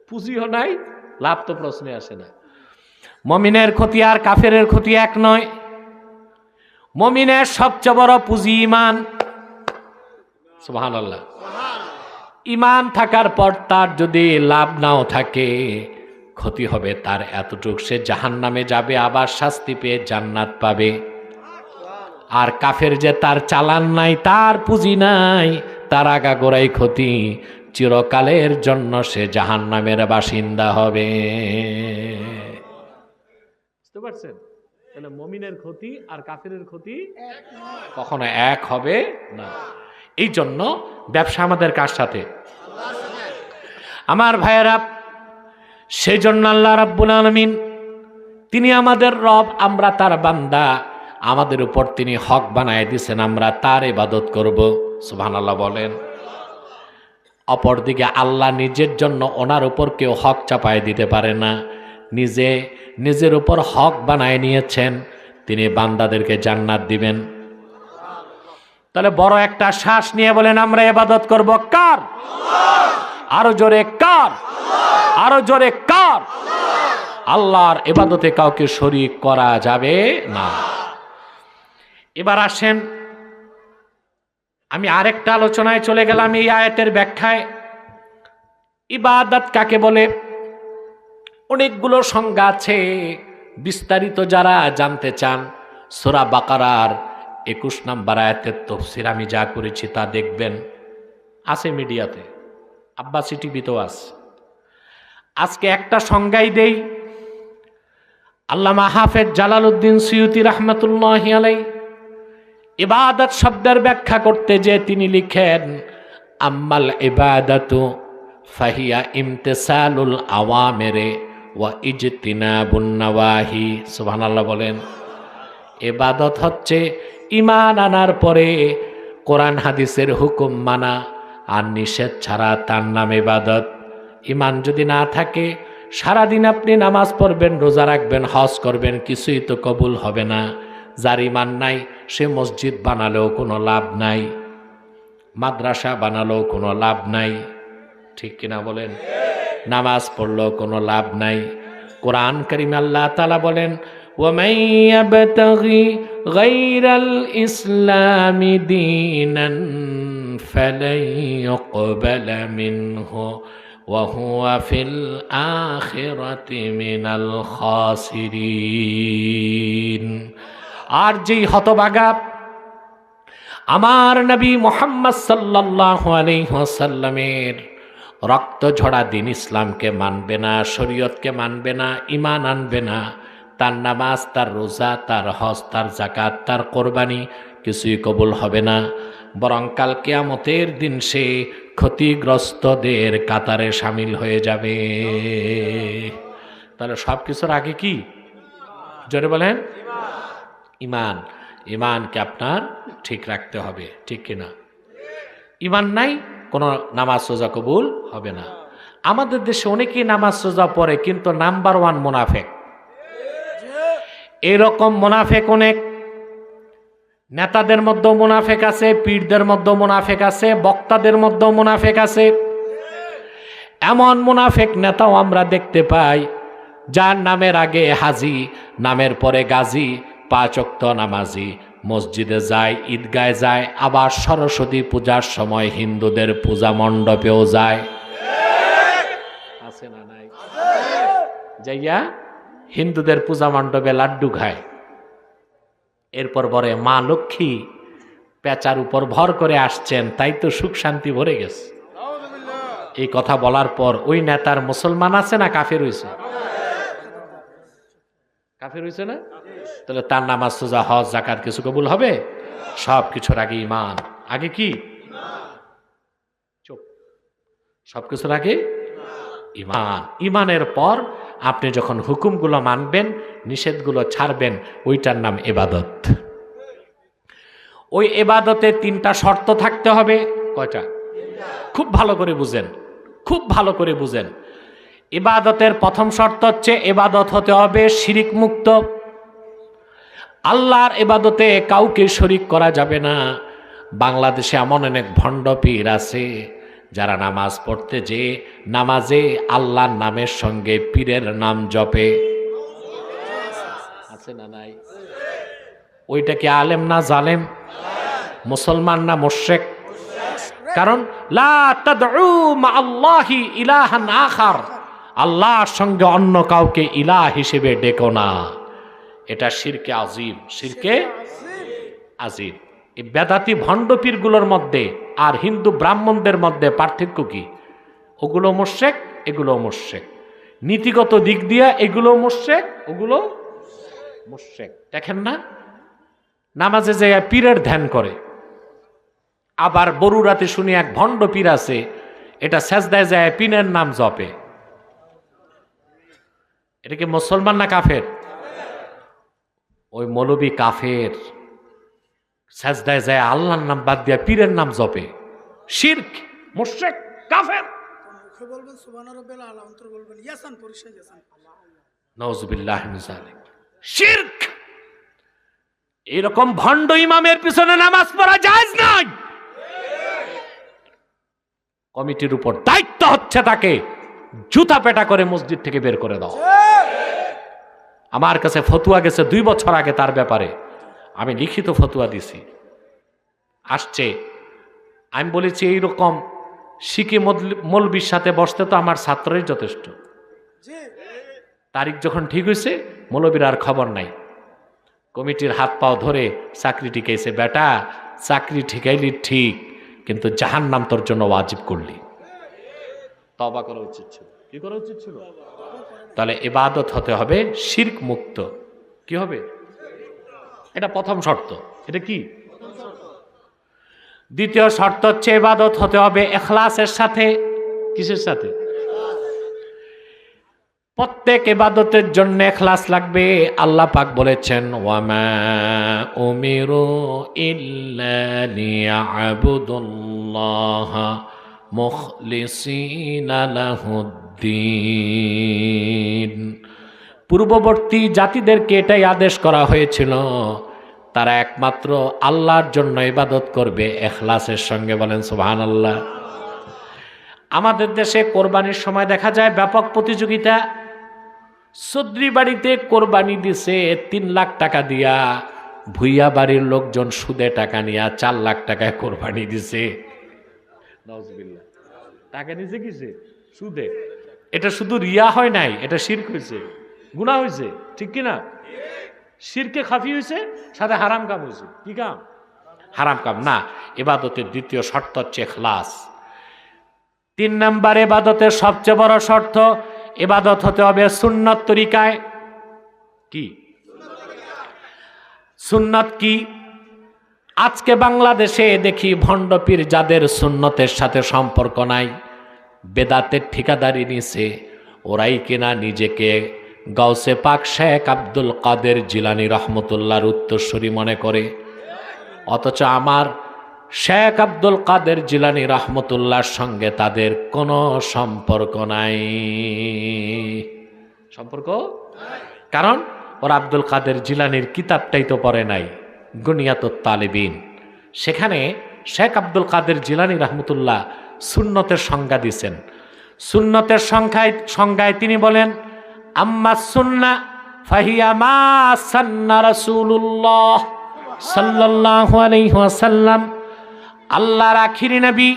Speaker 1: পুঁজিও নাই, লাভ তো প্রশ্নে আসে না। মুমিনের ক্ষতি আর কাফেরের ক্ষতি এক নয়। মুমিনের সবচেয়ে বড় পুঁজি ঈমান। সুবহানাল্লাহ। ঈমান থাকার পর তার যদি লাভ নাও থাকে, ক্ষতি হবে তার এতটুক, সে জাহান্নামে যাবে, আবার শাস্তি পেয়ে জান্নাত পাবে। আর কাফের যে তার চালান নাই, তার পুঁজি নাই, তার আগাগোড়াই ক্ষতি, চিরকালের জন্য সে জাহান্নামের বাসিন্দা হবে। বুঝতে পারছেন? তাহলে মুমিনের ক্ষতি আর কাফেরের ক্ষতি কখনো এক হবে না। এই জন্য ব্যবসা আমাদের কার সাথে? আমার ভাইয়েরা, সেই জন্য আল্লাহ রাব্বুল আলামিন, তিনি আমাদের রব, আমরা তার বান্দা, আমাদের উপর তিনি হক বানায় দিয়েছেন, আমরা তার ইবাদত করব। সুবহানাল্লাহ বলেন। অপরদিকে আল্লাহ নিজের জন্য ওনার উপর কেউ হক চাপায় দিতে পারে না, নিজের উপর হক বানায় নিয়েছেন, তিনি বান্দাদেরকে জান্নাত দিবেন। তাহলে বড় একটা শ্বাস নিয়ে বলেন, আমরা ইবাদত করব কার? আরো জোরে কার? আরো জোরে কার? আল্লাহর ইবাদতে কাউকে শরীক করা যাবে না। এবার আসেন, আমি আরেকটা আলোচনায় চলে গেলাম এই আয়াতের ব্যাখ্যায়। ইবাদত কাকে বলে? অনেকগুলো সংজ্ঞা আছে, বিস্তারিত যারা জানতে চান সূরা বাকারার 21 নম্বর আয়াতের তাফসীর আমি যা করেছি তা দেখবেন, আছে মিডিয়াতে, আব্বাসী টিভিতেও আছে। আজকে একটা সংজ্ঞাই দেই। আল্লামা হাফেজ জালালউদ্দিন সুয়ুতী রাহমাতুল্লাহি আলাইহি ইবাদত শব্দের ব্যাখ্যা করতে যে তিনি লিখেন, আম্মাল ইবাদাতু ফাহিয়া ইমতিসালুল আওয়ামিরি ওয়া ইজতিনাবুন নাওয়াহি। সুবহানাল্লাহ বলেন। ইবাদত হচ্ছে ঈমান আনার পরে কোরআন হাদিসের হুকুম মানা আর নিষেধ ছাড়া, তার নাম ইবাদত। ঈমান যদি না থাকে, সারাদিন আপনি নামাজ পড়বেন, রোজা রাখবেন, হজ করবেন, কিছুই তো কবুল হবে না। যার ঈমান নাই, সে মসজিদ বানালেও কোনো লাভ নাই, মাদ্রাসা বানালেও কোনো লাভ নাই, ঠিক কিনা বলেন? নামাজ পড়লেও কোনো লাভ নাই। কোরআন কারীমে আল্লাহ তাআলা বলেন, ওয়ামান ইয়াবতাগি গায়রাল ইসলামি দীনান ফালান ইউকবালা মিনহু ওয়া হুয়া ফিল আখিরাতি মিনাল খাসিরিন। আর যেই হতভাগা আমার নবী মুহাম্মদ সাল্লাল্লাহু আলাইহি ওয়াসাল্লামের রক্ত ঝরা দিন ইসলামকে মানবে না, শরীয়তকে মানবে না, ঈমান আনবে না, তার নামাজ, তার রোজা, তার হজ, তার যাকাত, তার কোরবানি কিছুই কবুল হবে না। বরং কাল কিয়ামতের দিন সে ক্ষতিগ্রস্তদের কাতারে শামিল হয়ে যাবে। তাহলে সব কিছুর আগে কি? জোরে বলেন, ঈমান। ঈমানকে আপনার ঠিক রাখতে হবে, ঠিক কিনা? ঈমান নাই, কোনো নামাজ রোজা কবুল হবে না। আমাদের দেশে অনেকেই নামাজ রোজা পড়ে, কিন্তু নাম্বার 1 মুনাফেক। এরকম মুনাফেক অনেক। নেতাদের মধ্যেও মুনাফেক আছে, পীরদের মধ্যেও মুনাফেক আছে, বক্তাদের মধ্যেও মুনাফেক আছে। এমন মুনাফেক নেতাও আমরা দেখতে পাই, যার নামের আগে হাজি, নামের পরে গাজী, 5 ওয়াক্ত নামাজি, মসজিদে যায়, ঈদগায় যায়, আবার সরস্বতী পূজার সময় হিন্দুদের পূজা মণ্ডপেও যায়। আছে না নাই? যাইয়া হিন্দুদের পূজা মণ্ডপে লাড্ডু খায়। এরপর বলে মা লক্ষ্মী পেঁচার উপর ভর করে আসছেন, তাই তো সুখ শান্তি ভরে গেছে। এই কথা বলার পর ওই নেতার মুসলমান আছে না কাফের হইছে? কাফের হইছে না? তাহলে তার নামাজ, রোজা, হজ, যাকাত কিছু কবুল হবে? সব কিছুর আগে ঈমান। আগে কি? চুপ। সব কিছুর আগে ঈমান। ঈমানের পর আপনি যখন হুকুমগুলো মানবেন, নিষেধগুলো ছাড়বেন, ওইটার নাম ইবাদত। ওই ইবাদতে 3টা শর্ত থাকতে হবে। কয়টা? খুব ভালো করে বুঝেন, খুব ভালো করে বুঝেন। ইবাদতের প্রথম শর্ত হচ্ছে ইবাদত হতে হবে শিরিক মুক্ত। আল্লাহর ইবাদতে কাউকে শরিক করা যাবে না। বাংলাদেশে এমন অনেক ভণ্ড পীর আছে যারা নামাজ পড়তে যে নামাজে আল্লাহর নামের সঙ্গে পীরের নাম জপে। আছে না নাই? ওইটা কি আলেম না জালেম? মুসলমান না মুশরিক? কারণ লা তাদউ মা আল্লাহি ইলাহান আখার, আল্লাহর সঙ্গে অন্য কাউকে ইলাহ হিসেবে ডেকো না। এটা শিরকে আযীম, শিরকে আযীম। এই বেদাতি ভণ্ড পীরগুলোর মধ্যে আর হিন্দু ব্রাহ্মণদের মধ্যে পার্থক্য কি? ওগুলো মুশরিক, এগুলো মুশরিক। নীতিগত দিক দিয়ে এগুলো মুশরিক, ওগুলো মুশরিক। দেখেন না, নামাজে যায় পীরের ধ্যান করে। আবার বরুরাতে শুনি এক ভণ্ড পীর আছে, এটা সেজদায় যায় পীরের নাম জপে। এটা কি মুসলমান না কাফের? ওই মৌলবী কাফের, সেজদায় যায় আল্লাহর নাম বাদ দিয়া পীরের নাম জপে। শিরক, মুশরিক, কাফের।
Speaker 2: মুখে বলবেন সুবহান রাব্বিল আলা, অন্তরে বলবেন ইয়াসান পরিষ্কার ইয়াসান।
Speaker 1: নাউযুবিল্লাহ মিন যালিক। শিরক। এরকম ভণ্ড ইমামের পিছনে নামাজ পড়া জায়েজ নাই। কমিটির উপর দায়িত্ব হচ্ছে তাকে জুতা পেটা করে মসজিদ থেকে বের করে দাও। আমার কাছে ফতুয়া গেছে 2 বছর আগে তার ব্যাপারে, আমি লিখিত ফতুয়া দিছি। আসছে, আমি বলেছি এইরকম শিখি মৌলবীর সাথে বসতে তো আমার ছাত্রই যথেষ্ট। তারিখ যখন ঠিক হয়েছে, মৌলবীর আর খবর নাই। কমিটির হাত পাও ধরে চাকরি টিকাইছে। বেটা, চাকরি ঠিকাইলি ঠিক, কিন্তু জাহান্নাম তোর জন্য ওয়াজিব করলি। তওবা করা উচিত ছিল। কি করা উচিত ছিল? তাহলে ইবাদত হতে হবে শিরক মুক্ত। কি হবে? এটা প্রথম শর্ত। এটা কি? দ্বিতীয় শর্ত হচ্ছে ইবাদত হতে হবে ইখলাসের সাথে। কিসের সাথে? প্রত্যেক ইবাদতের জন্য ইখলাস লাগবে। আল্লাহ পাক বলেছেন, ওয়ামা উমিরু ইল্লা লিয়াবুদুল্লাহা মুখলিসিনা লাহুদ্দিন। পূর্ববর্তী জাতিদেরকে এটাই আদেশ করা হয়েছিল, তারা একমাত্র আল্লাহর জন্য ইবাদত করবে ইখলাসের সঙ্গে। বলেন সুবহানাল্লাহ। আমাদের দেশে কোরবানির সময় দেখা যায় ব্যাপক প্রতিযোগিতা। চৌধুরী বাড়িতে কোরবানি দিছে 3 লাখ টাকা দিয়া, ভুইয়া বাড়ির লোকজন সুদে টাকা নিয়ে 4 লাখ টাকায় কোরবানি দিছে। নাউজুবিল্লাহ। টাকা নিছে কিসে? সুদে। এটা শুধু রিয়া হয় নাই, এটা শিরক হয়েছে, গুনাহ হয়েছে। ঠিক কিনা? শিরকে খাফি হয়েছে, সাথে হারাম কাম হয়েছে। কি কাম? হারাম কাম না। ইবাদতের দ্বিতীয় শর্ত হচ্ছে ইখলাস। 3 নম্বর ইবাদতের সবচেয়ে বড় শর্ত, ইবাদত হতে হবে সুন্নত তরিকায়। কি সুন্নত? কি আজকে বাংলাদেশে দেখি ভণ্ড পীর যাদের সুন্নতের সাথে সম্পর্ক নাই, বেদাতের ঠিকাদারি নিছে, ওরাই কিনা নিজেকে গাউসে পাক শেখ আব্দুল কাদের জিলানী রহমতুল্লাহর উত্তরসূরি মনে করে। অথচ আমার শেখ আব্দুল কাদের জিলানী রহমতুল্লাহর সঙ্গে তাদের কোনো সম্পর্ক নাই। সম্পর্ক? কারণ ওরা আব্দুল কাদের জিলানীর কিতাবটাই তো পড়ে নাই, গুনিয়াতুত তালিবিন। সেখানে শেখ আব্দুল কাদের জিলানী রহমতুল্লাহ সুন্নতের সংজ্ঞা দিয়েছেন। সুন্নতের সংজ্ঞায় তিনি বলেন, আম্মা সুন্নাহ ফাহিয়া মা সান্না রাসূলুল্লাহ সাল্লাল্লাহু আলাইহি ওয়াসাল্লাম। আল্লাহর আখিরি নবী,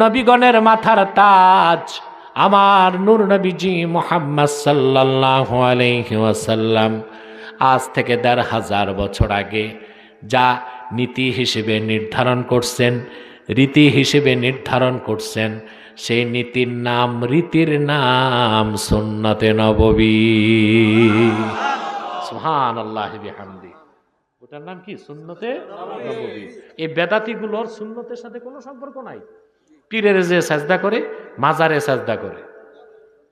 Speaker 1: নবীগণের মাথার তাজ আমার নূর নবীজি মুহাম্মদ সাল্লাল্লাহু আলাইহি ওয়াসাল্লাম আজ থেকে 1500 বছর আগে যা নীতি হিসেবে নির্ধারণ করছেন, রীতি হিসেবে নির্ধারণ করছেন, সেই নীতির নাম, রীতির নাম সুন্নতে নববী। সুবহানাল্লাহি বিহামদি। ওটার নাম কি? সুন্নতে নববী। এই বেদাতিগুলোর সুন্নতের সাথে কোনো সম্পর্ক নাই। পীরের যে সাজদা করে, মাজারে সাজদা করে,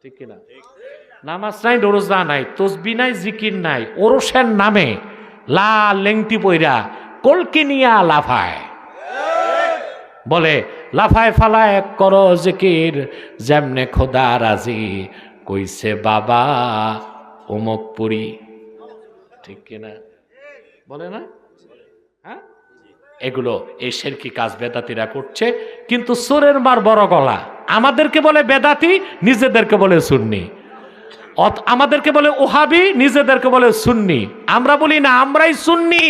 Speaker 1: ঠিক কিনা? নামাজ নাই, রোজা নাই, তসবিহ নাই, জিকির নাই, ওরসের নামে লাল লেংটি পইরা কলকি নিয়া লাফায়, বলে লাফায় ফালায় করো জিকির, যেমনে খোদা রাজি কইছে বাবা অমুক পুরি, ঠিক কিনা? বলে না? হ্যাঁ, এগুলো এই শিরকি কাজ বেদাতিরা করছে। কিন্তু চোরের মার বড় গলা। আমাদেরকে বলে বেদাতি, নিজেদেরকে বলে সুন্নি। আমাদেরকে বলে ওহাবি, নিজেদেরকে বলে সুন্নি। আমরা বলি না, আমরাই সুন্নি।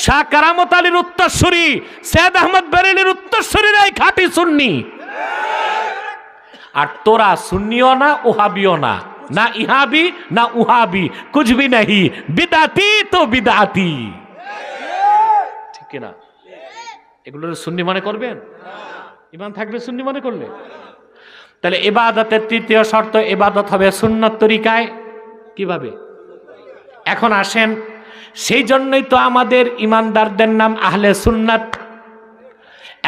Speaker 1: শাহ কারামত আলীর উত্তরসূরি, সৈয়দ আহমদ বেরেলির উত্তরসূরিরাই খাঁটি সুন্নি। আর তোরা সুন্নিও না, ওহাবিও না, না ইহাবি না উহাবি, কুছ ভি নাহি, বিদাতি তো বিদাতি, ঠিক কিনা? এগুলো সুন্নি মনে করবেন? ইমান থাকবে সুন্নি মনে করলে? তাহলে ইবাদতের তৃতীয় শর্ত, ইবাদত হবে সুন্নত তরিকায়। কিভাবে? এখন আসেন, সেই জন্যই তো আমাদের ইমানদারদের নাম আহলে সুন্নাত।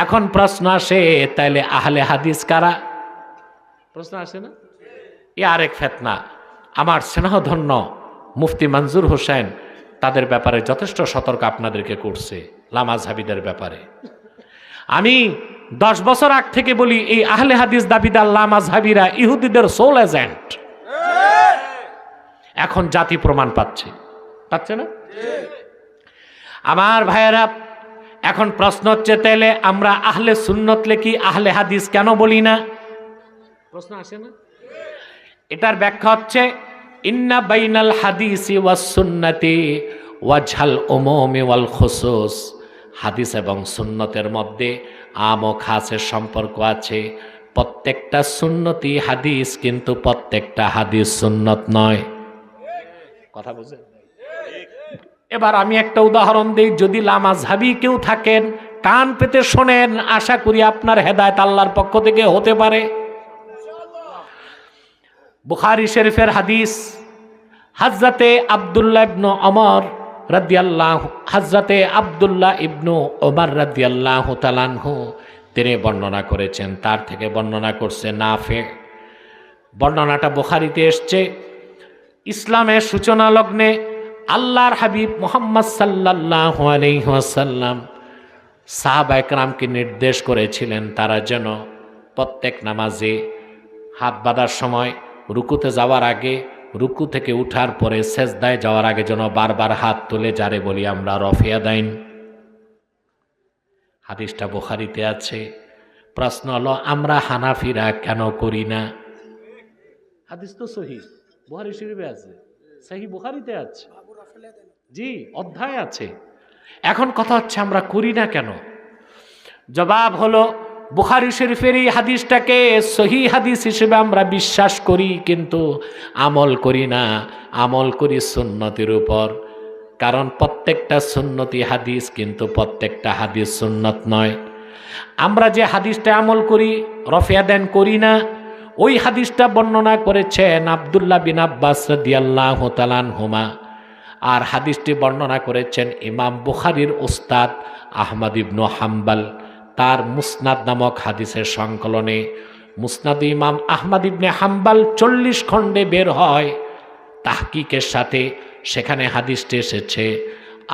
Speaker 1: এখন প্রশ্ন আসে, তাইলে আহলে হাদিস কারা? প্রশ্ন আসে না? এ আরেক ফেতনা। আমার স্নেহধন্য মুফতি মঞ্জুর হোসেন তাদের ব্যাপারে যথেষ্ট সতর্ক আপনাদেরকে করছে, লামাযহাবীদের ব্যাপারে। আমি 10 বছর আগ থেকে বলি, এই আহলে হাদিস দাবিদার লামাযহাবীরা ইহুদিদের সোল এজেন্ট। এখন জাতি প্রমাণ পাচ্ছে, পাচ্ছে না? আমার ভাইয়েরা, এখন প্রশ্ন হচ্ছে, তাইলে আমরা আহলে সুন্নত লেখি, আহলে হাদিস কেন বলি না? প্রশ্ন আসে না? এটার ব্যাখ্যা হচ্ছে, ইন্না বাইনাল হাদিসি ওয়াস সুন্নতি ওয়াজহাল উমুমি ওয়াল খুসুস। হাদিস এবং সুন্নতের মধ্যে আম ও খাসের সম্পর্ক আছে। প্রত্যেকটা সুন্নতি হাদিস, কিন্তু প্রত্যেকটা হাদিস সুন্নত নয়। কথা বুঝেন? এবার আমি একটা উদাহরণ দিই। যদি লামাযহাবী কেউ থাকেন, কান পেতে শোনেন, আশা করি আপনার হেদায়েত আল্লাহর পক্ষ থেকে হতে পারে। বুখারী শরীফের হাদিস, হযরতে আব্দুল্লাহ ইবনে ওমর রাদিয়াল্লাহু, হযরতে আব্দুল্লাহ ইবনে ওমর রাদিয়াল্লাহু তাআলা আনহু তিনি বর্ণনা করেছেন। তার থেকে বর্ণনা করছে নাফে। বর্ণনাটা বুখারীতে এসছে। ইসলামের সূচনা লগ্নে আল্লাহর হাবিব মুহাম্মদ সাল্লাল্লাহু আলাইহি ওয়াসাল্লাম সাহাবায়ে কেরামকে নির্দেশ করেছিলেন, তারা যেন প্রত্যেক নামাজে হাত বাঁধার সময়, রুকুতে যাওয়ার আগে, রুকু থেকে উঠার পরে, সেজদায় যাওয়ার আগে যেন বারবার হাত তুলে, যারে বলি আমরা রফিয়া দাইন। হাদিসটা বুখারীতে আছে। প্রশ্ন হলো, আমরা হানাফিরা কেন করি না? হাদিস তো সহিহ, বুখারী শরীফে আছে, সহিহ বুখারীতে আছে, জি, অধ্যায় আছে। এখন কথা হচ্ছে, আমরা করি না কেন? জবাব হলো, বুখারী শরীফের এই হাদিসটাকে সহিহ হাদিস হিসেবে আমরা বিশ্বাস করি, কিন্তু আমল করি না। আমল করি সুন্নতের উপর। কারণ প্রত্যেকটা সুন্নতি হাদিস, কিন্তু প্রত্যেকটা হাদিস সুন্নত নয়। আমরা যে হাদিসটা আমল করি, রফিয়া দেন করি না, ওই হাদিসটা বর্ণনা করেছেন আব্দুল্লাহ বিন আব্বাস রাদিয়াল্লাহু তাআলা আনহুমা। আর হাদিসটি বর্ণনা করেছেন ইমাম বুখারীর উস্তাদ আহমদ ইবনে হাম্বল তার মুসনাদ নামক হাদিসের সংকলনে। মুসনাদ ইমাম আহমদ ইবনে হাম্বল 40 খণ্ডে বের হয় তাহকিকের সাথে। সেখানে হাদিসটি এসেছে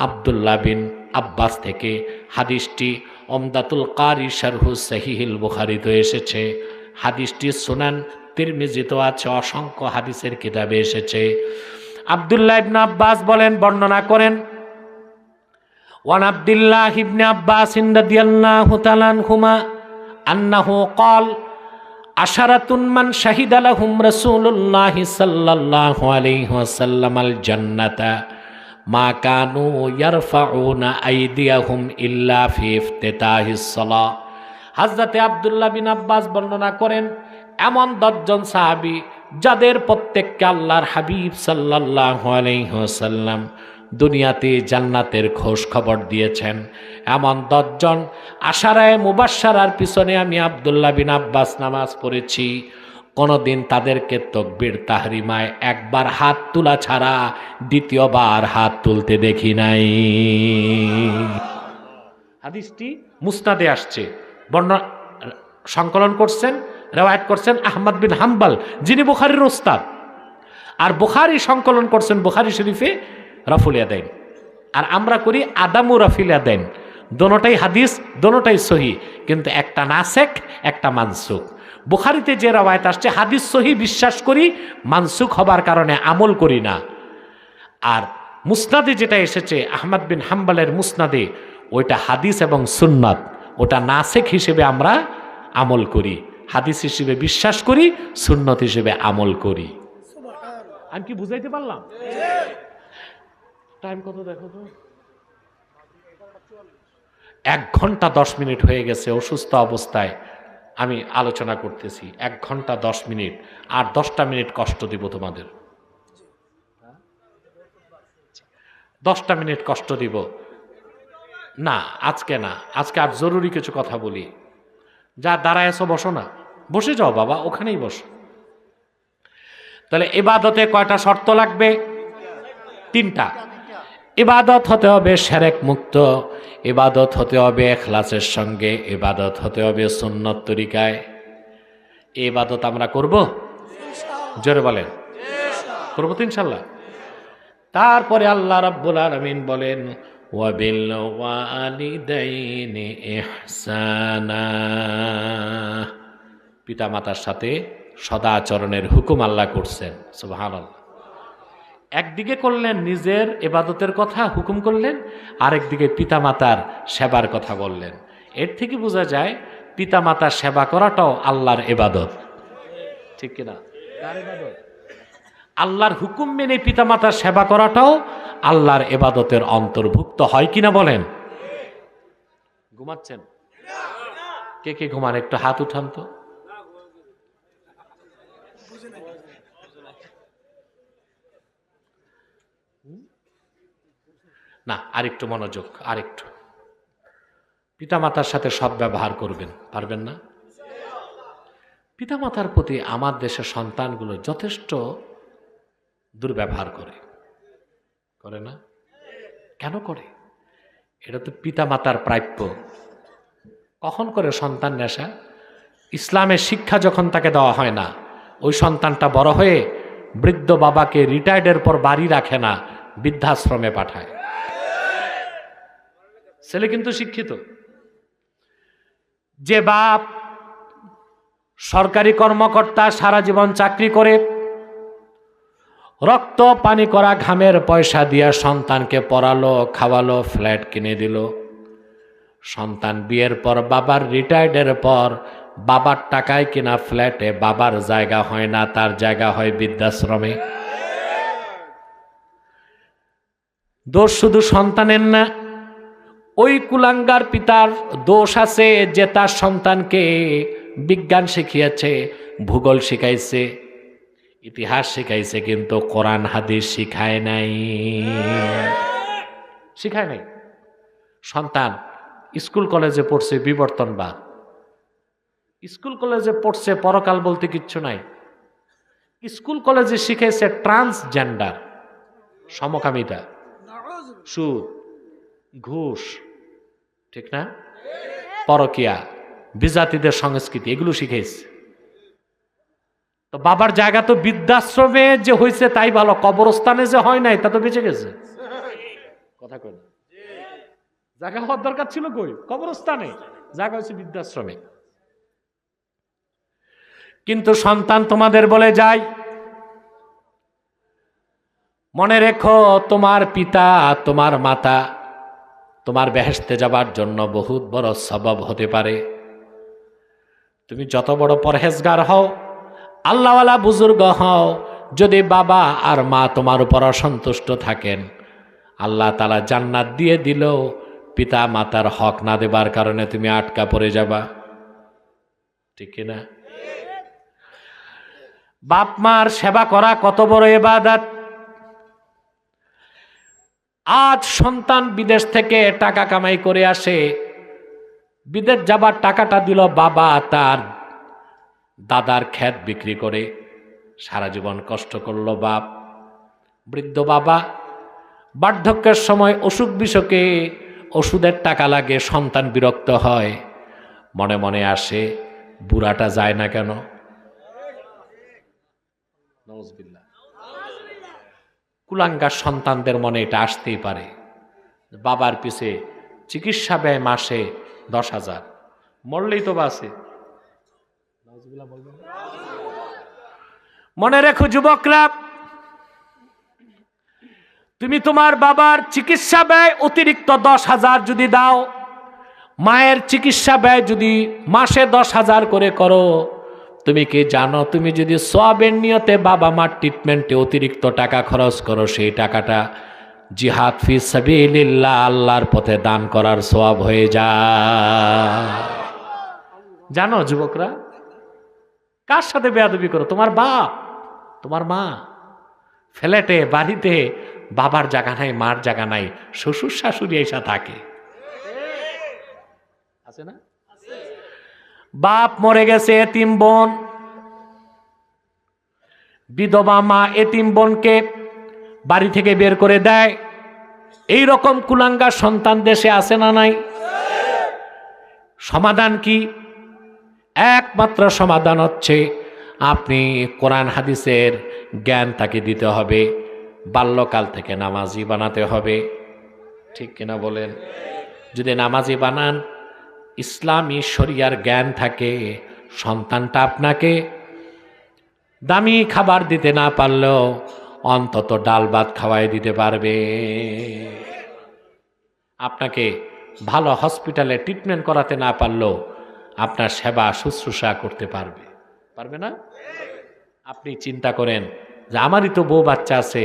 Speaker 1: আব্দুল্লাহ বিন আব্বাস থেকে। হাদিসটি ওমদাতুল কারি শারহু সহিহুল বুখারীতে এসেছে। হাদিসটি সুনান তিরমিজিতেও আছে, অসংখ্য হাদিসের কিতাবে এসেছে। আব্দুল্লাহ ইবনে আব্বাস বলেন, বর্ণনা করেন, ওয়ান আব্দুল্লাহ ইবনে আব্বাস রাদিয়াল্লাহু তাআলা আনহুমা আন্নাহু ক্বাল আশারাতুন মান শাহিদা লাহুম রাসূলুল্লাহ সাল্লাল্লাহু আলাইহি ওয়াসাল্লাম আল জান্নাতা মা কানু ইয়ারফাউনা আইদিয়াহুম ইল্লা ফি ইফতিতাহিস সালাহ। হযরতে আব্দুল্লাহ বিন আব্বাস বর্ণনা করেন, এমন 10 জন সাহাবী যাদের প্রত্যেককে আল্লাহর হাবিব সাল্লাল্লাহু আলাইহি ওয়াসাল্লাম দুনিয়াতে জান্নাতের খোঁজ খবর দিয়েছেন। এমন 10 জন আশারায়ে মুবাশশারার পিছনে আমি আব্দুল্লাহ বিন আব্বাস নামাজ পড়েছি। কোনোদিন তাদেরকে তাকবীর তাহরিমায় একবার হাত তোলা ছাড়া দ্বিতীয়বার হাত তুলতে দেখি নাই। হাদিসটি মুসনাদে আসছে, বর্ণনা সংকলন করছেন, রেওয়ায়াত করছেন আহমদ বিন হাম্বল, যিনি বুখারীর ওস্তাদ। আর বুখারী সংকলন করছেন বুখারী শরীফে রাফুল ইয়াদাইন। আর আমরা করি আদামু রাফিল ইয়াদাইন। দোনোটাই হাদিস, দোনোটাই সহি, কিন্তু একটা নাসেখ, একটা মানসুখ। বুখারীতে যে রেওয়ায়াত আসছে হাদিস সহি বিশ্বাস করি, মানসুখ হবার কারণে আমল করি না। আর মুসনাদে যেটা এসেছে আহমদ বিন হাম্বলের মুসনাদে, ওইটা হাদিস এবং সুন্নাত, ওটা নাসেখ হিসেবে আমরা আমল করি, হাদিস হিসেবে বিশ্বাস করি, সুন্নত হিসেবে আমল করি। আমি কি বুঝাইতে পারলাম? টাইম কত দেখো তো? 1 ঘন্টা 10 মিনিট হয়ে গেছে। অসুস্থ অবস্থায় আমি আলোচনা করতেছি, 1 ঘন্টা 10 মিনিট। আর 10টা মিনিট কষ্ট দিব তোমাদের, 10টা মিনিট কষ্ট দিব না, আজকে না, আজকে আর জরুরি কিছু কথা বলি। যা দাঁড়ায় আছো বসো না, বসে যাও বাবা, ওখানেই বসো। তাহলে ইবাদতে কয়টা শর্ত লাগবে? 3টা। ইবাদত হতে হবে শিরক মুক্ত, ইবাদত হতে হবে ইখলাসের সঙ্গে, ইবাদত হতে হবে সুন্নত তরিকায়। এই ইবাদত আমরা করব, জোরে বলেন, করব তো ইনশাআল্লাহ। তারপরে আল্লাহ রাব্বুল আলামিন বলেন ওয়াবিল ওয়ালিদাইনি ইহসানা, পিতামাতার সাথে সদাচরণের হুকুম আল্লাহ করছেন। সুবহানাল্লাহ। একদিকে করলেন নিজের ইবাদতের কথা হুকুম করলেন, আরেকদিকে পিতামাতার সেবার কথা বললেন। এর থেকে বোঝা যায় পিতামাতার সেবা করাটাও আল্লাহর ইবাদত, ঠিক কিনা? কার ইবাদত? আল্লাহর হুকুম মেনে পিতামাতার সেবা করাটাও আল্লাহর ইবাদতের অন্তর্ভুক্ত, হয় কিনা বলেন? ঘুমাচ্ছেন? কে কে ঘুমান? একটু হাত উঠান তো। না, আরেকটু মনোযোগ, আরেকটু। পিতামাতার সাথে সদ্ব্যবহার করবেন, পারবেন না? পিতামাতার প্রতি আমার দেশের সন্তানগুলো যথেষ্ট দুর্ব্যবহার করে, করে না? কেন করে? এটা তো পিতামাতার প্রাপ্য। কখন করে সন্তান নেশা? ইসলামের শিক্ষা যখন তাকে দেওয়া হয় না, ওই সন্তানটা বড় হয়ে বৃদ্ধ বাবাকে রিটায়ার্ডের পর বাড়ি রাখে না, বৃদ্ধাশ্রমে পাঠায়। ছেলে কিন্তু শিক্ষিত। যে বাপ সরকারি কর্মকর্তা, সারা জীবন চাকরি করে, রক্ত পানি করা ঘামের পয়সা দিয়া সন্তানকে পড়ালো, খাওয়ালো, ফ্ল্যাট কিনে দিল, সন্তান বিয়ের পর বাবার রিটায়ার্ডের পর বাবার টাকায় কিনা ফ্ল্যাটে বাবার জায়গা হয় না, তার জায়গা হয় বৃদ্ধাশ্রমে। দোষ শুধু সন্তানের না, ওই কুলাঙ্গার পিতার দোষ আছে যে তার সন্তানকে বিজ্ঞান শিখিয়েছে, ভূগোল শিখাইছে, ইতিহাস শিখাইছে, কিন্তু কোরআন হাদিস শিখায় নাই, শিখায় নাই। সন্তান স্কুল কলেজে পড়ছে বিবর্তনবাদ, স্কুল কলেজে পড়ছে পরকাল বলতে কিচ্ছু নাই, স্কুল কলেজে শিখাইছে ট্রান্সজেন্ডার, সমকামিতা, সুদ, ঘুষ, ঠিক না, পরকিয়া, বিজাতিদের সংস্কৃতি, এগুলো শিখাইছে। তো বাবার জায়গা তো বৃদ্ধাশ্রমে যে হয়েছে তাই ভালো, কবরস্থানে যে হয় নাই তা তো বেঁচে গেছে। কথা কই না? জায়গা হওয়ার দরকার ছিল কই? কবরস্থানে। জায়গা হয়েছে বৃদ্ধাশ্রমে। কিন্তু সন্তান তোমাদের বলে যায়, মনে রেখো তোমার পিতা, তোমার মাতা তোমার বেহেশতে যাবার জন্য বহুত বড় সবব হতে পারে। তুমি যত বড় পরহেজগার হও, আল্লাহওয়ালা বুজুর্গ হও, যদি বাবা আর মা তোমার উপর অসন্তুষ্ট থাকেন, আল্লাহ তাআলা জান্নাত দিয়ে দিলেও পিতা মাতার হক না দেবার কারণে তুমি আটকা পড়ে যাবা, ঠিক কিনা? বাপ মার সেবা করা কত বড় ইবাদত। আজ সন্তান বিদেশ থেকে টাকা কামাই করে আসে, বিদেশ যাবার টাকাটা দিল বাবা তার দাদার ক্ষেত বিক্রি করে, সারা জীবন কষ্ট করলো বাপ। বৃদ্ধ বাবা বার্ধক্যের সময় অসুখ বিসুখে ওষুধের টাকা লাগে, সন্তান বিরক্ত হয়, মনে মনে আসে বুড়াটা যায় না কেন। নাউজুবিল্লাহ। কুলাঙ্গার সন্তানদের মনে এটা আসতেই পারে। বাবার পিছে চিকিৎসা ব্যয় মাসে 10,000, মরলেই তো বাঁচে। মনে রেখো যুবকরা, তুমি তোমার বাবার চিকিৎসা ব্যয় অতিরিক্ত 10,000 যদি দাও, মায়ের চিকিৎসা ব্যয় যদি মাসে 10,000 করে করো, তুমি কি জানো তুমি যদি সওয়াবের নিয়তে বাবা মার ট্রিটমেন্টে অতিরিক্ত টাকা খরচ করো, সেই টাকাটা জিহাদ ফি সাবিলিল্লাহ আল্লাহর পথে দান করার সওয়াব হয়ে যায়। জানো যুবকরা, কার সাথে বেয়াদবি করো? তোমার বাপ, তোমার মা। ফ্ল্যাটে বাড়িতে বাবার জায়গা নাই, মার জায়গা নাই, শ্বশুর শাশুড়ি এসা থাকে, আছে না? বাপ মরে গেছে, এতিম বোন, বিধবা মা এতিম বোনকে বাড়ি থেকে বের করে দেয়। এই রকম কুলাঙ্গার সন্তান দেশে আছে না নাই? সমাধান কি? একমাত্র সমাধান হচ্ছে আপনি কোরআন হাদিসের জ্ঞান তাকে দিতে হবে, বাল্যকাল থেকে নামাজি বানাতে হবে। ঠিক কিনা বলেন? যদি নামাজি বানান, ইসলামী শরিয়ার জ্ঞান থাকে, সন্তানটা আপনাকে দামি খাবার দিতে না পারলেও অন্তত ডাল ভাত খাওয়াই দিতে পারবে। আপনাকে ভালো হসপিটালে ট্রিটমেন্ট করাতে না পারলেও আপনার সেবা শুশ্রূষা করতে পারবে, পারবে না? আপনি চিন্তা করেন যে আমারই তো বউ বাচ্চা আছে,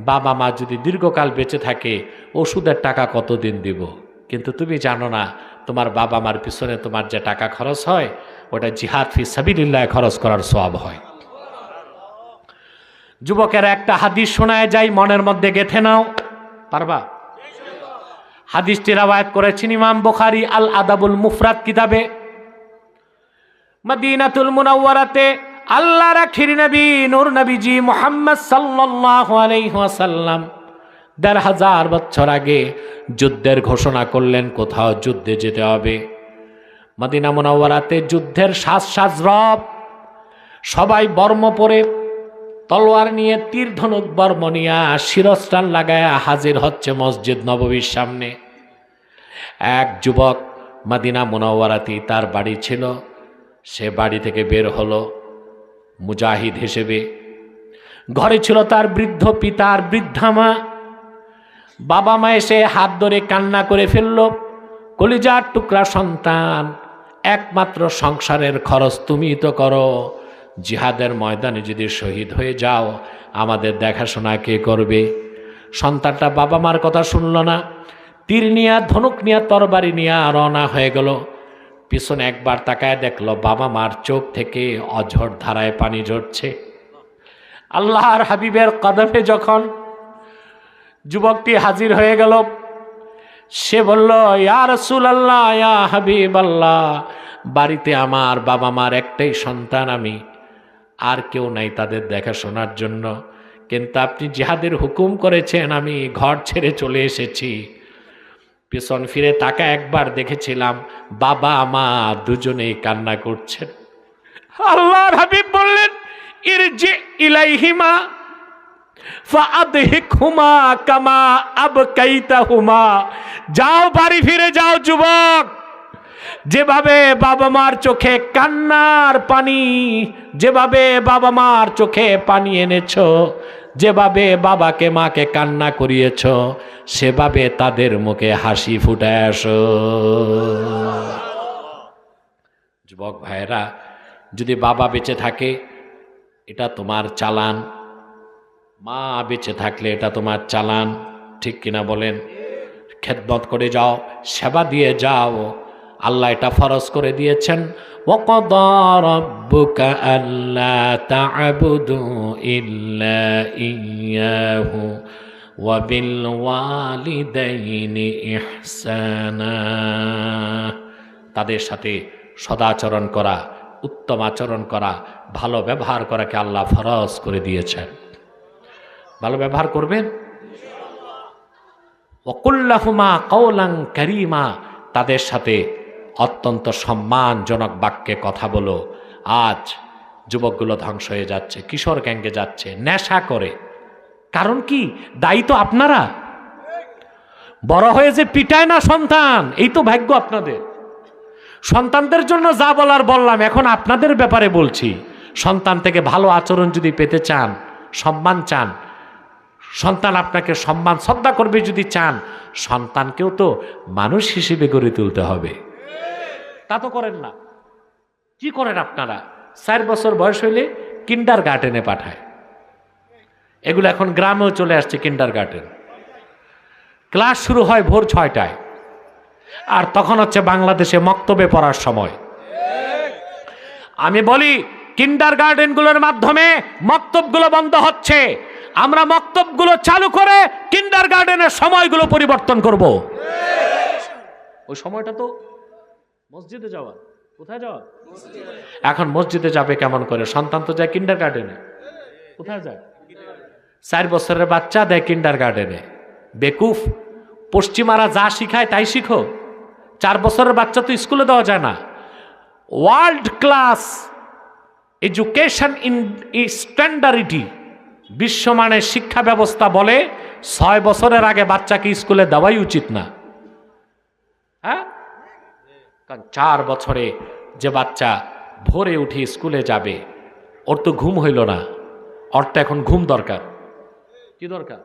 Speaker 1: বাবা মা যদি দীর্ঘকাল বেঁচে থাকে ওষুধের টাকা কতদিন দিব? কিন্তু তুমি জানো না তোমার বাবা মার পিছনে তোমার যে টাকা খরচ হয় ওটা জিহাদ ফি সাবিলিল্লাহ খরচ করার সওয়াব হয়। যুবকেরা একটা হাদিস শোনায় যাই, মনের মধ্যে গেঁথে নাও, পারবা? হাদিসটি রওয়ায়াত করেছেন ইমাম বুখারী আল আদাবুল মুফরাদ কিতাবে। মদিনাতুল মুনাওয়ারাতে আল্লাহর আখির নবী নূর নবীজি মুহাম্মদ সাল্লাল্লাহু আলাইহি ওয়াসাল্লাম ১,৫০০ বছর আগে যুদ্ধের ঘোষণা করলেন, কোথাও যুদ্ধে যেতে হবে। মদিনা মুনাওয়ারাতে যুদ্ধের সাজ সাজ রব, সবাই বর্ম পরে, তলোয়ার নিয়ে, তীর ধনুক বর্ম নিয়ে, শিরস্ত্রাণ লাগায়া হাজির হচ্ছে মসজিদ নববীর সামনে। এক যুবক মদিনা মুনাওয়ারাতেই তার বাড়ি ছিল, সে বাড়ি থেকে বের হলো মুজাহিদ হিসেবে। ঘরে ছিল তার বৃদ্ধ পিতা আর বৃদ্ধা মা। বাবা মা এসে হাত ধরে কান্না করে ফেলল, কলিজার টুকরা সন্তান, একমাত্র সংসারের খরচ তুমি তো করো, জিহাদের ময়দানে যদি শহীদ হয়ে যাও আমাদের দেখাশোনা কে করবে? সন্তানটা বাবা মার কথা শুনল না, তীর নিয়া, ধনুক নিয়া, তরবারি নিয়া রওনা হয়ে গেল। পিছনে একবার তাকায় দেখলো বাবা মার চোখ থেকে অঝোর ধারায় পানি ঝরছে। আল্লাহর হাবিবের কদমে যখন যুবকটি হাজির হয়ে গেল, সে বলল, ইয়া রাসূলুল্লাহ, ইয়া হাবিবাল্লাহ, বাড়িতে আমার বাবা মার একটাই সন্তান আমি, আর কেউ নাই তাদের দেখাশোনার জন্য, কিন্তু আপনি জিহাদের হুকুম করেছেন, আমি ঘর ছেড়ে চলে এসেছি। পিছন ফিরে তাকা একবার দেখেছিলাম বাবা মা দুজনেই কান্না করছেন। আল্লাহর হাবিব বললেন, ইরজি ইলাইহিমা ফাআদহিকহুমা কামা আবকাইতাহুমা, যাও বাড়ি ফিরে যাও যুবক, যেভাবে বাবা মার চোখে কান্নার পানি, যেভাবে বাবা মার চোখে পানি এনেছো, যেভাবে বাবাকে মাকে কান্না করিয়েছ, সেভাবে তাদের মুখে হাসি ফুটায় আসো। যুবক ভাইরা, যদি বাবা বেঁচে থাকে এটা তোমার চালান, মা বেঁচে থাকলে এটা তোমার চালান। ঠিক কিনা বলেন? খেদমত করে যাও, সেবা দিয়ে যাও, আল্লাহ এটা ফরজ করে দিয়েছেন, ওয়াকাদা রাব্বুকা আল্লা তা'বুদু ইল্লা ইয়্যাহু ওয়াবিল ওয়ালিদাইনি ইহসানা, তাদের সাথে সদাচরণ করা, উত্তম আচরণ করা, ভালো ব্যবহার করাকে আল্লাহ ফরজ করে দিয়েছেন। ভালো ব্যবহার করবেন। ওয়াকুল্লাহুমা কাওলান কারীমা, তাদের সাথে অত্যন্ত সম্মানজনক বাক্যে কথা বলো। আজ যুবকগুলো ধ্বংস হয়ে যাচ্ছে, কিশোর গ্যাঙ্গে যাচ্ছে, নেশা করে। কারণ কি? দায়ী তো আপনারা। বড় হয়ে যে পিটায় না সন্তান, এই তো ভাগ্য আপনাদের। সন্তানদের জন্য যা বলার বললাম, এখন আপনাদের ব্যাপারে বলছি। সন্তান থেকে ভালো আচরণ যদি পেতে চান, সম্মান চান, সন্তান আপনাকে সম্মান শ্রদ্ধা করবে যদি চান, সন্তানকেও তো মানুষ হিসেবে গড়ে তুলতে হবে। তা তো করেন না। কি করেন আপনারা? 4 বছর বয়স হইলে কিন্ডার গার্ডেনে পাঠায়। এগুলো এখন গ্রামেও চলে আসছে কিন্ডার গার্ডেন। ক্লাস শুরু হয় ভোর 6টায়, আর তখন হচ্ছে বাংলাদেশে মক্তবে পড়ার সময়। আমি বলি কিন্ডার গার্ডেনগুলোর মাধ্যমে মক্তবগুলো বন্ধ হচ্ছে। আমরা মক্তবগুলো চালু করে কিন্ডার গার্ডেনের সময়গুলো পরিবর্তন করব। ওই সময়টা তো মসজিদে যাওয়া। কোথায় যাওয়া? এখন মসজিদে যাবে কেমন করে? সন্তান তো যায় কিন্ডার গার্ডেনে। কোথায় যায়? 4 বছরের বাচ্চা দেয় কিন্ডার গার্ডেনে। বেকুফ, পশ্চিমারা যা শিখায় তাই শিখো। 4 বছরের বাচ্চা তো স্কুলে দেওয়া যায় না। ওয়ার্ল্ড ক্লাস এডুকেশন ইন স্ট্যান্ডার্ডিটি, বিশ্বমানের শিক্ষা ব্যবস্থা বলে 6 বছরের আগে বাচ্চাকে স্কুলে দেওয়াই উচিত না। হ্যাঁ, কারণ 4 বছরে যে বাচ্চা ভোরে উঠে স্কুলে যাবে, ওর তো ঘুম হইল না, ওর তো এখন ঘুম দরকার। কি দরকার?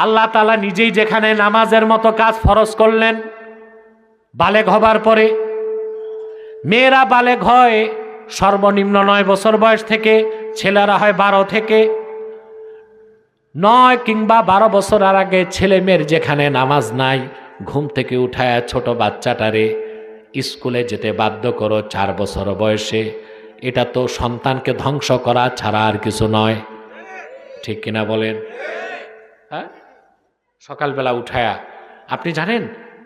Speaker 1: আল্লাহ তাআলা নিজেই যেখানে নামাজের মতো কাজ ফরজ করলেন, বালেগ হবার পরে মেয়েরা বালেগ হয় সর্বনিম্ন 9 বছর বয়স থেকে, ছেলেরা হয় 12 থেকে। 9 কিংবা 12 বছর আর আগে ছেলে মেয়ের যেখানে নামাজ নাই, ঘুম থেকে উঠায় ছোট বাচ্চাটারে স্কুলে যেতে বাধ্য করো 4 বছর বয়সে। এটা তো সন্তানকে ধ্বংস করা ছাড়া আর কিছু নয়। ঠিক কিনা বলেন? হ্যাঁ, সকালবেলা উঠায়া, আপনি জানেন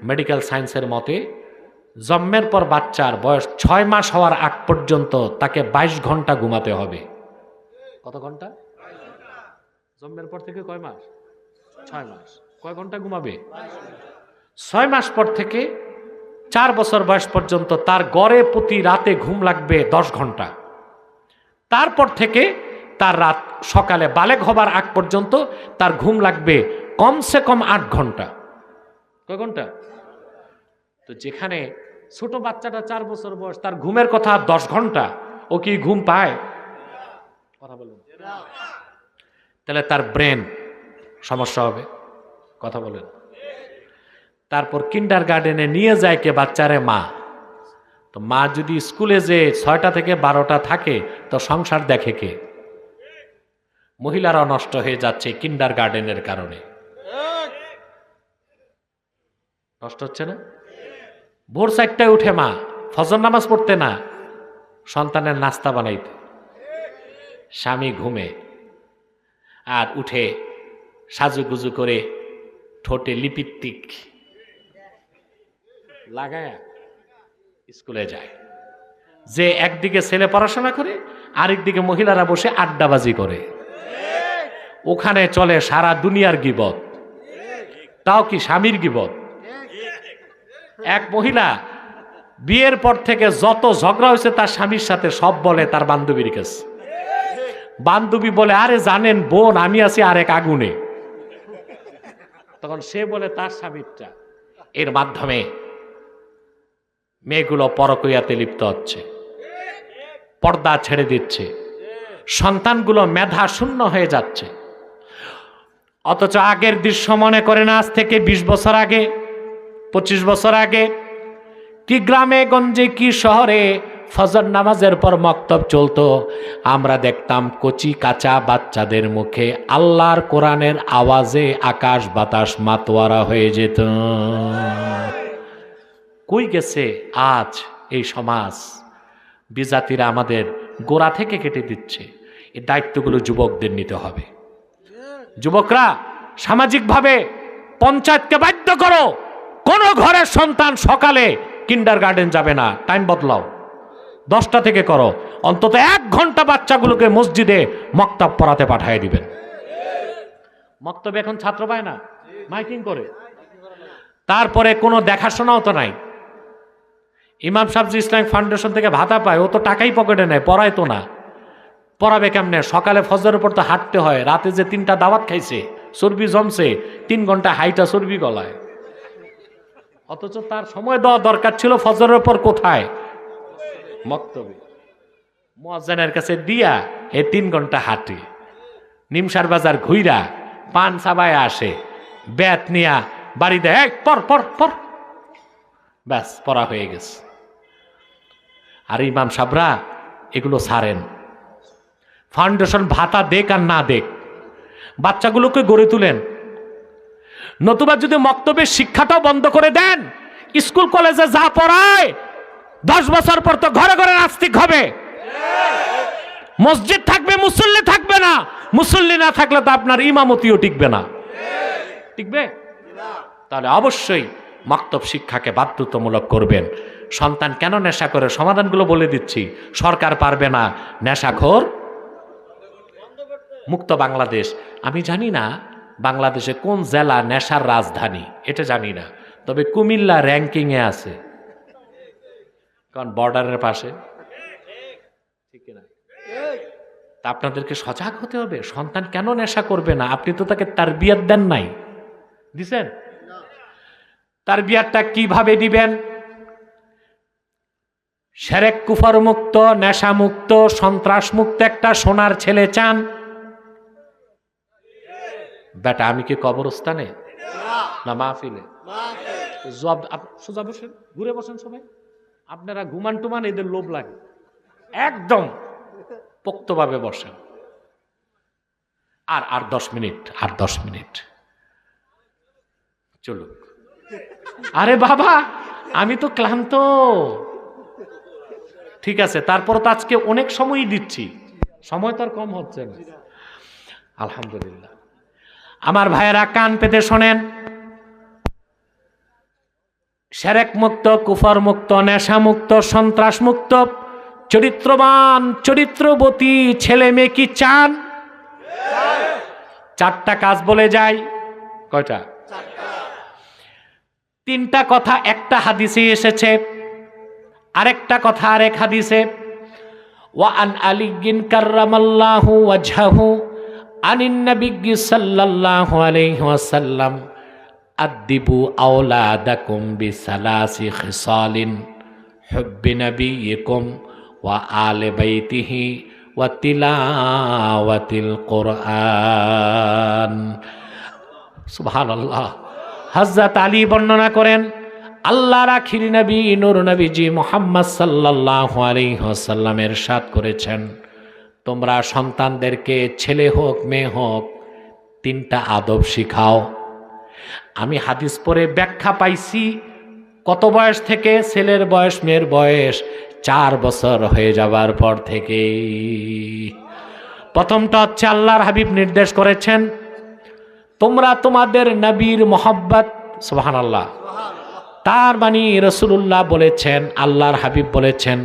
Speaker 1: মেডিকেল সায়েন্সের মতে জন্মের পর বাচ্চার বয়স 6 মাস হওয়ার আগ পর্যন্ত তাকে 22 ঘন্টা ঘুমাতে হবে। কত ঘন্টা? জন্মের পর থেকে কয় মাস? 6 মাস। কয় ঘন্টা ঘুমাবে? 6 মাস পর থেকে 4 বছর বয়স পর্যন্ত তার গড়ে প্রতি রাতে ঘুম লাগবে 10 ঘন্টা। তারপর থেকে তার রাত সকালে বালেগ হবার আগ পর্যন্ত তার ঘুম লাগবে কমসে কম 8 ঘন্টা। কয় ঘন্টা? তো যেখানে ছোট বাচ্চাটা 4 বছর বয়স, তার ঘুমের কথা 10 ঘন্টা, ও কি ঘুম পায়? কথা বলুন। তাহলে তার ব্রেন সমস্যা হবে। কথা বলেন। তারপর কিন্ডার গার্ডেনে নিয়ে যায় কে? বাচ্চারে মা। তো মা যদি স্কুলে যে 6টা থেকে 12টা থাকে, তো সংসার দেখে কে? মহিলারাও নষ্ট হয়ে যাচ্ছে কিন্ডার গার্ডেনের কারণে। নষ্ট হচ্ছে না? ভোর 4টায় উঠে মা, ফজর নামাজ পড়তে না, সন্তানের নাস্তা বানাইতে। স্বামী ঘুমে, আর উঠে সাজুগুজু করে ঠোঁটে লিপস্টিক লাগায় স্কুলে যায়। যে একদিকে ছেলে পড়াশোনা করে, আরেকদিকে মহিলারা বসে আড্ডাবাজি করে। ওখানে চলে সারা দুনিয়ার গীবত। তাও কি স্বামীর গীবত? এক মহিলা বিয়ের পর থেকে যত ঝগড়া হয়েছে তার স্বামীর সাথে সব বলে তার বান্ধবীর কাছে। বান্ধবী বলে, আরে জানেন বোন, আমি আছি আরেক আগুনে। তখন সে বলে তার স্বামীরটা। এর মাধ্যমে মেয়েগুলো পরকীয়াতে লিপ্ত হচ্ছে, পর্দা ছেড়ে দিচ্ছে, সন্তানগুলো মেধা শূন্য হয়ে যাচ্ছে। অথচ আগের দৃশ্য মনে করেন, আজ থেকে 20 বছর আগে, 25 বছর আগে কি গ্রামে গঞ্জে কি শহরে ফজর নামাজের পর মক্তব চলতো। আমরা দেখতাম কচি কাঁচা বাচ্চাদের মুখে আল্লাহর কোরআনের আওয়াজে আকাশ বাতাস মাতোয়ারা হয়ে যেত। কই গেছে আজ এই সমাজ? বিজাতিরা আমাদের গোড়া থেকে কেটে দিচ্ছে। এই দায়িত্বগুলো যুবকদের নিতে হবে। যুবকরা সামাজিকভাবে পঞ্চায়েতকে বাধ্য করো, কোন ঘরের সন্তান সকালে কিন্ডারগার্টেন যাবে না, টাইম বদলাও, 10টা থেকে করো, অন্তত 1 ঘন্টা বাচ্চাগুলোকে মসজিদে মক্তব পড়াতে পাঠিয়ে দিবেন। মক্তবে এখন ছাত্র পায় না, মাইকিং করে। তারপরে কোনো দেখাশোনাও তো নাই। ইমাম সাহেব ইসলামিক ফাউন্ডেশন থেকে ভাতা পায়, ও তো টাকাই পকেটে নেয়, পড়ায় তো না। পড়াবে কেমনে? সকালে ফজরের উপর তো হাঁটতে হয়, রাতে যে 3টা দাওয়াত খাইছে, চর্বি জমছে, 3 ঘন্টা হাইটা চর্বি গলায়, অথচ তার সময় দেওয়া দরকার ছিল ফজরের পর কোথায়? মক্তবে। মুয়াজ্জিনের কাছে দিয়া এই 3 ঘন্টা হাঁটে, নিমসার বাজার ঘুইরা পান চাবায় আসে, ব্যাত নিয়া বাড়ি দেয়, পর পর পর, ব্যাস পড়া হয়ে গেছে। আর ইমাম সাহেবরা এগুলো ছাড়েন। ফাউন্ডেশন ভাতা দেখ আর না দেখ, বাচ্চাগুলোকে গড়ে তুলেন। নতুবা যদি মক্তবের শিক্ষাটাও বন্ধ করে দেন, স্কুল কলেজে যা পড়ায় 10 বছর পর তো ঘরে ঘরে নাস্তিক হবে। মসজিদ থাকবে, মুসল্লি থাকবে না, মুসল্লি না থাকলে তো আপনার ইমামতিও টিকবে না। টিকবে? তাহলে অবশ্যই মক্তব শিক্ষাকে বাধ্যতামূলক করবেন। সন্তান কেন নেশা করে, সমাধানগুলো বলে দিচ্ছি। সরকার পারবে না, নেশাখোর মুক্ত বাংলাদেশ। আমি জানি না বাংলাদেশে কোন জেলা নেশার রাজধানী, এটা জানি না, তবে কুমিল্লা র্যাঙ্কিংয়ে আছে, কারণ বর্ডারের পাশে। ঠিক না? তা আপনাদেরকে সজাগ হতে হবে। সন্তান কেন নেশা করবে না? আপনি তো তাকে তারবিয়াত দেন নাই, দিছেন? তারবিয়াতটা কিভাবে দিবেন? শিরক কুফর মুক্ত, নেশা মুক্ত, সন্ত্রাস মুক্ত একটা সোনার ছেলে চান? বেটা আমি কি কবরস্থানে না মাহফিলে? সোজা বসেন, ঘুরে বসেন সবাই। আপনারা ঘুমান টুমান, এদের লোভ লাগে, একদম পোক্তভাবে বসেন। আর 10 মিনিট, আর 10 মিনিট চলুক। আরে বাবা আমি তো ক্লান্ত। ঠিক আছে, তারপর তো আজকে অনেক সময়ই দিচ্ছি, সময় তো আর কম হচ্ছে না। আলহামদুলিল্লাহ। আমার ভাইয়েরা কান পেতে শোনেন, শিরক মুক্ত, কুফর মুক্ত, নেশা মুক্ত, সন্ত্রাস মুক্ত, চরিত্রবান চরিত্রবতী ছেলে মেয়ে কি চান? 4টা কাজ বলে যাই। কয়টা? 3টা কথা একটা হাদিসে এসেছে, আরেকটা কথা আরেক হাদিসে। ওয়া আন আলিয়্যিন কাররামাল্লাহু ওয়াজহাহু আনিন নবী সাল্লাল্লাহু আলাইহি ওয়াসাল্লাম আদিবু আওলাদাকুম বিসালাসি খিসালিন হুব্বি নবিয়িকুম ওয়া আলে বাইতিহি ওয়া তিলাওয়াতিল কুরআন। সুবহানাল্লাহ। হযরত আলী বর্ণনা করেন, আল্লাহর আখির নবী নূর নবীজি মুহাম্মদ সাল্লাল্লাহু আলাইহি ওয়াসাল্লামের ইরশাদ করেছেন, তোমরা সন্তানদেরকে ছেলে হোক মেয়ে হোক 3টা আদব শিখাও। আমি হাদিস পড়ে ব্যাখ্যা পাইছি, কত বয়স থেকে? ছেলের বয়স মেয়ের বয়স 4 বছর হয়ে যাবার পর থেকে। প্রথমটা হচ্ছে আল্লাহর হাবিব নির্দেশ করেছেন, তোমরা তোমাদের নবীর মহব্বত, সুবহানাল্লাহ, তার মানে রাসূলুল্লাহ বলেছেন, আল্লাহর হাবিব বলেছেন,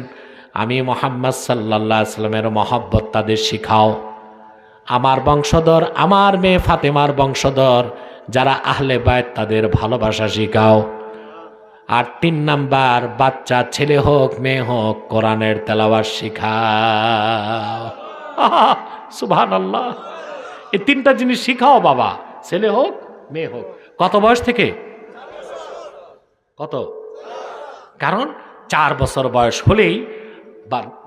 Speaker 1: আমি মুহাম্মদ সাল্লাল্লাহু আলাইহি ওয়াসাল্লামের মহব্বত তাদের শিখাও। আমার বংশধর, আমার মেয়ে ফাতেমার বংশধর যারা আহলে বায়ত, তাদের ভালোবাসা শিখাও। আর 3 নাম্বার, বাচ্চা ছেলে হোক মেয়ে হোক কোরআনের তেলাওয়াত শিখাও। সুবহানাল্লাহ। এই 3টা জিনিস শিখাও বাবা, ছেলে হোক মেয়ে হোক। কত বয়স থেকে? কত? কারণ 4 বছর বয়স হলেই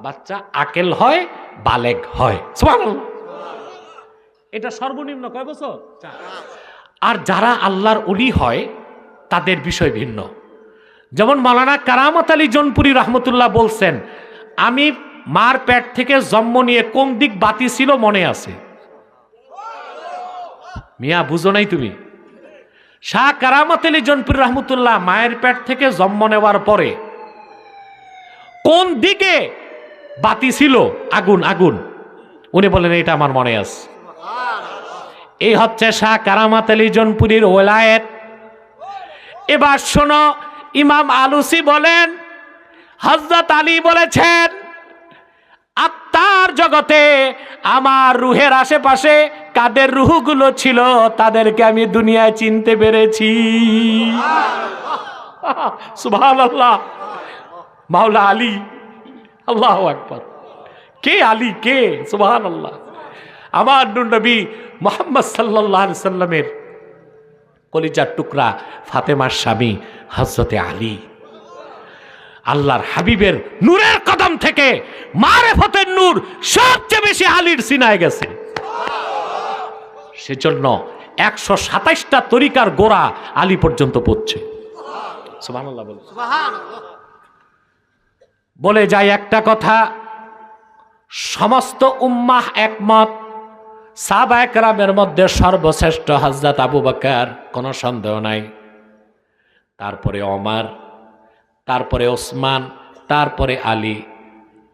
Speaker 1: বাচ্চা আকেল হয়, বালেগ হয়। সুবহানাল্লাহ। এটা সর্বনিম্ন কয় বছর? 4। আর যারা আল্লাহর ওলি হয় তাদের বিষয় ভিন্ন। যেমন মাওলানা কারামত আলী জনপুরি রহমতুল্লাহ বলছেন, আমি মার পেট থেকে জন্ম নিয়ে কোন দিক বাতি ছিল মনে আছে। মিয়া বুঝো নাই তুমি? শাহ কারামত আলী জনপুরি রহমতুল্লাহ মায়ের পেট থেকে জন্ম নেওয়ার পরে কোন দিকে বাতি ছিল, আগুন আগুন, উনি বলেন এটা আমার মনে আছে। এই হচ্ছে শাহ কারামাত আলী জৌনপুরীর ওলায়েত। এবার শোনো, ইমাম আলুসি বলেন, হযরত আলী বলেছেন, আত্মার জগতে আমার রুহের আশেপাশে কাদের রুহগুলো ছিল তাদেরকে আমি দুনিয়ায় চিনতে পেরেছি। সুবহানাল্লাহ। মাওলা আলী, আল্লাহু আকবার। কে আলী, কে? সুবহানাল্লাহ। আমার নূর নবী মুহাম্মদ সাল্লাল্লাহু আলাইহি সাল্লামের কলিজার টুকরা ফাতেমার স্বামী হযরতে আলী। আল্লাহর হাবিবের নূরের কদম থেকে মারেফতের নূর সবচেয়ে বেশি আলীর সিনায় গেছে। সেজন্য 127টা তরিকার গোড়া আলী পর্যন্ত পৌঁছে। সুবহানাল্লাহ বলে। বলে যায় একটা কথা, সমস্ত উম্মাহ একমত, সাহাবায়ে কেরামের মধ্যে সর্বশ্রেষ্ঠ হযরত আবু বকর, কোনো সন্দেহ নাই। তারপরে ওমর, তারপরে ওসমান, তারপরে আলী।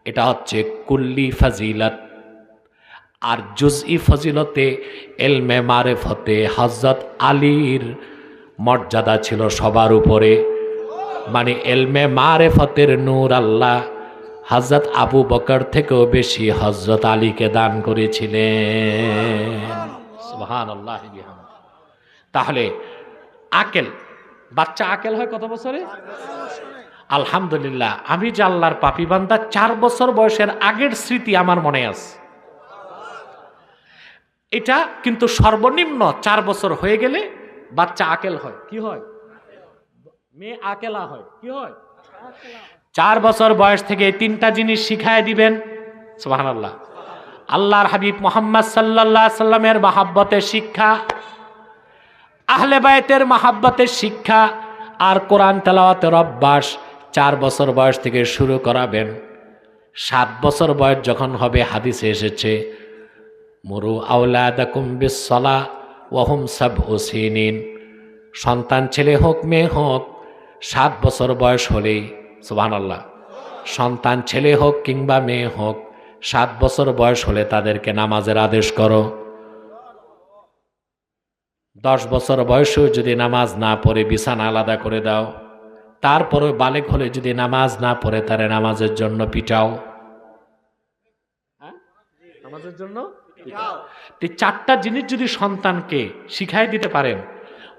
Speaker 1: এটা হচ্ছে কুল্লি ফজিলত। আর জুজই ফজিলতে ইলমে মারিফতে হযরত আলীর মর্যাদা ছিল সবার উপরে। মানে ইলমে মারিফতের নূর আল্লাহ হযরত আবু বকর থেকেও বেশি হযরত আলীকে দান করেছিলেন। সুবহানাল্লাহ। তাহলে আকেল, বাচ্চা আকেল হয় কত বছরে? আলহামদুলিল্লাহ, আমি যে আল্লাহর পাপী বান্দা, 4 বছর বয়সের আগের স্মৃতি আমার মনে আছে। এটা কিন্তু সর্বনিম্ন 4 বছর হয়ে গেলে বাচ্চা আকেল হয়। কি হয়? মেয়ে আকেলা হয়। কি হয়? 4 বছর বয়স থেকে এই 3টা জিনিস শিখায় দিবেন। সুবহানাল্লাহ। আল্লাহর হাবিব মুহাম্মদ সাল্লাল্লাহু আলাইহি সাল্লামের মহব্বতের শিক্ষা, আহলে বায়তের মহব্বতের শিক্ষা, আর কোরআন তেলাওয়াতের অভ্যাস 4 বছর বয়স থেকে শুরু করাবেন। 7 বছর বয়স যখন হবে, হাদিসে এসেছে, মুরু আওলাদাকুম বিসসালাহ ওয়া হুম সাবউ সিনিন। সন্তান ছেলে হোক মেয়ে হোক 7 বছর বয়স হলেই, সুবহানাল্লাহ, সন্তান ছেলে হোক কিংবা মেয়ে হোক 7 বছর বয়স হলে তাদেরকে নামাজের আদেশ করো। 10 বছর বয়সেও যদি নামাজ না পড়ে বিছানা আলাদা করে দাও। তারপরে বালেগ হলে যদি নামাজ না পড়ে তারে নামাজের জন্য পিটাও। নামাজের জন্য পিটাও। 4টা জিনিস যদি সন্তানকে শিখাই দিতে পারেন,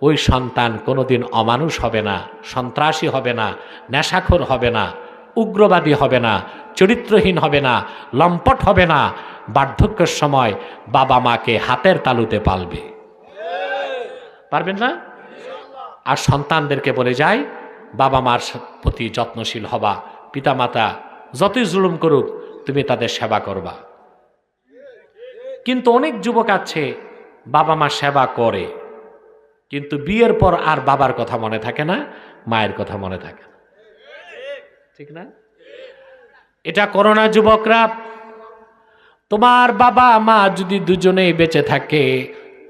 Speaker 1: ওই সন্তান কোনোদিন অমানুষ হবে না, সন্ত্রাসী হবে না, নেশাখোর হবে না, উগ্রবাদী হবে না, চরিত্রহীন হবে না, লম্পট হবে না। বার্ধক্যের সময় বাবা মাকে হাতের তালুতে পালবে। পারবেন না? আর সন্তানদেরকে বলে যায়, বাবা মার প্রতি যত্নশীল হবা, পিতামাতা যতই জুলুম করুক তুমি তাদের সেবা করবা। কিন্তু অনেক যুবক আছে বাবা মা সেবা করে, কিন্তু বিয়ের পর আর বাবার কথা মনে থাকে না, মায়ের কথা মনে থাকে না। ঠিক না? এটা করো না যুবকরা। তোমার বাবা মা যদি দুজনেই বেঁচে থাকে,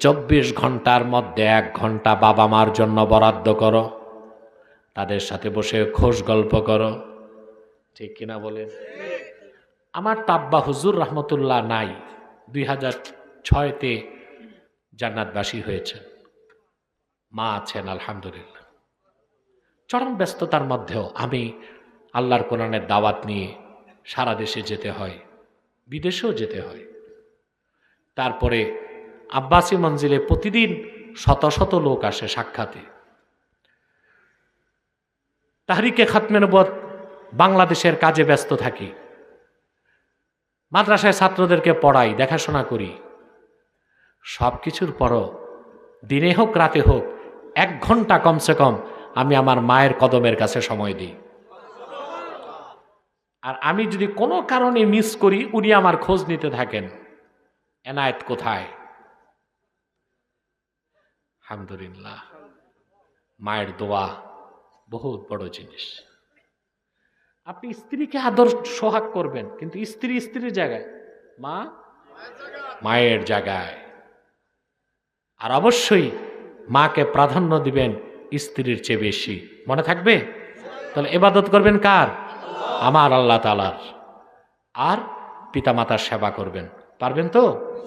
Speaker 1: 24 ঘন্টার মধ্যে 1 ঘন্টা বাবা মার জন্য বরাদ্দ করো। তাদের সাথে বসে খোশ গল্প করো। ঠিক কিনা বলেন? আমার তাব্বা হুজুর রহমতুল্লাহ নাই, 2006-তে জান্নাতবাসী হয়েছে। মা আছেন আলহামদুলিল্লাহ। চরম ব্যস্ততার মধ্যেও আমি আল্লাহর কোরআনের দাওয়াত নিয়ে সারা দেশে যেতে হয়, বিদেশেও যেতে হয়। তারপরে আব্বাসী মঞ্জিলে প্রতিদিন শত শত লোক আসে সাক্ষাতে। তাহরিকে খাতমে নবুয়ত বাংলাদেশের কাজে ব্যস্ত থাকি, মাদ্রাসায় ছাত্রদেরকে পড়াই, দেখাশোনা করি। সব কিছুর পরও দিনে হোক রাতে হোক 1 ঘন্টা কমসে কম আমি আমার মায়ের কদমের কাছে সময় দিই। আর আমি যদি কোনো কারণে মিস করি, উনি আমার খোঁজ নিতে থাকেন, এনায়েত কোথায়। আলহামদুলিল্লাহ, মায়ের দোয়া বহুত বড় জিনিস। আপনি স্ত্রীকে আদর সোহাগ করবেন, কিন্তু স্ত্রী স্ত্রীর জায়গায়, মা মায়ের জায়গায়। আর অবশ্যই মাকে প্রাধান্য দিবেন স্ত্রীর চেয়ে বেশি। মনে থাকবে? তাহলে ইবাদত করবেন কার? আমার আল্লাহ তাআলার। আর পিতামাতার সেবা করবেন। পারবেন তো?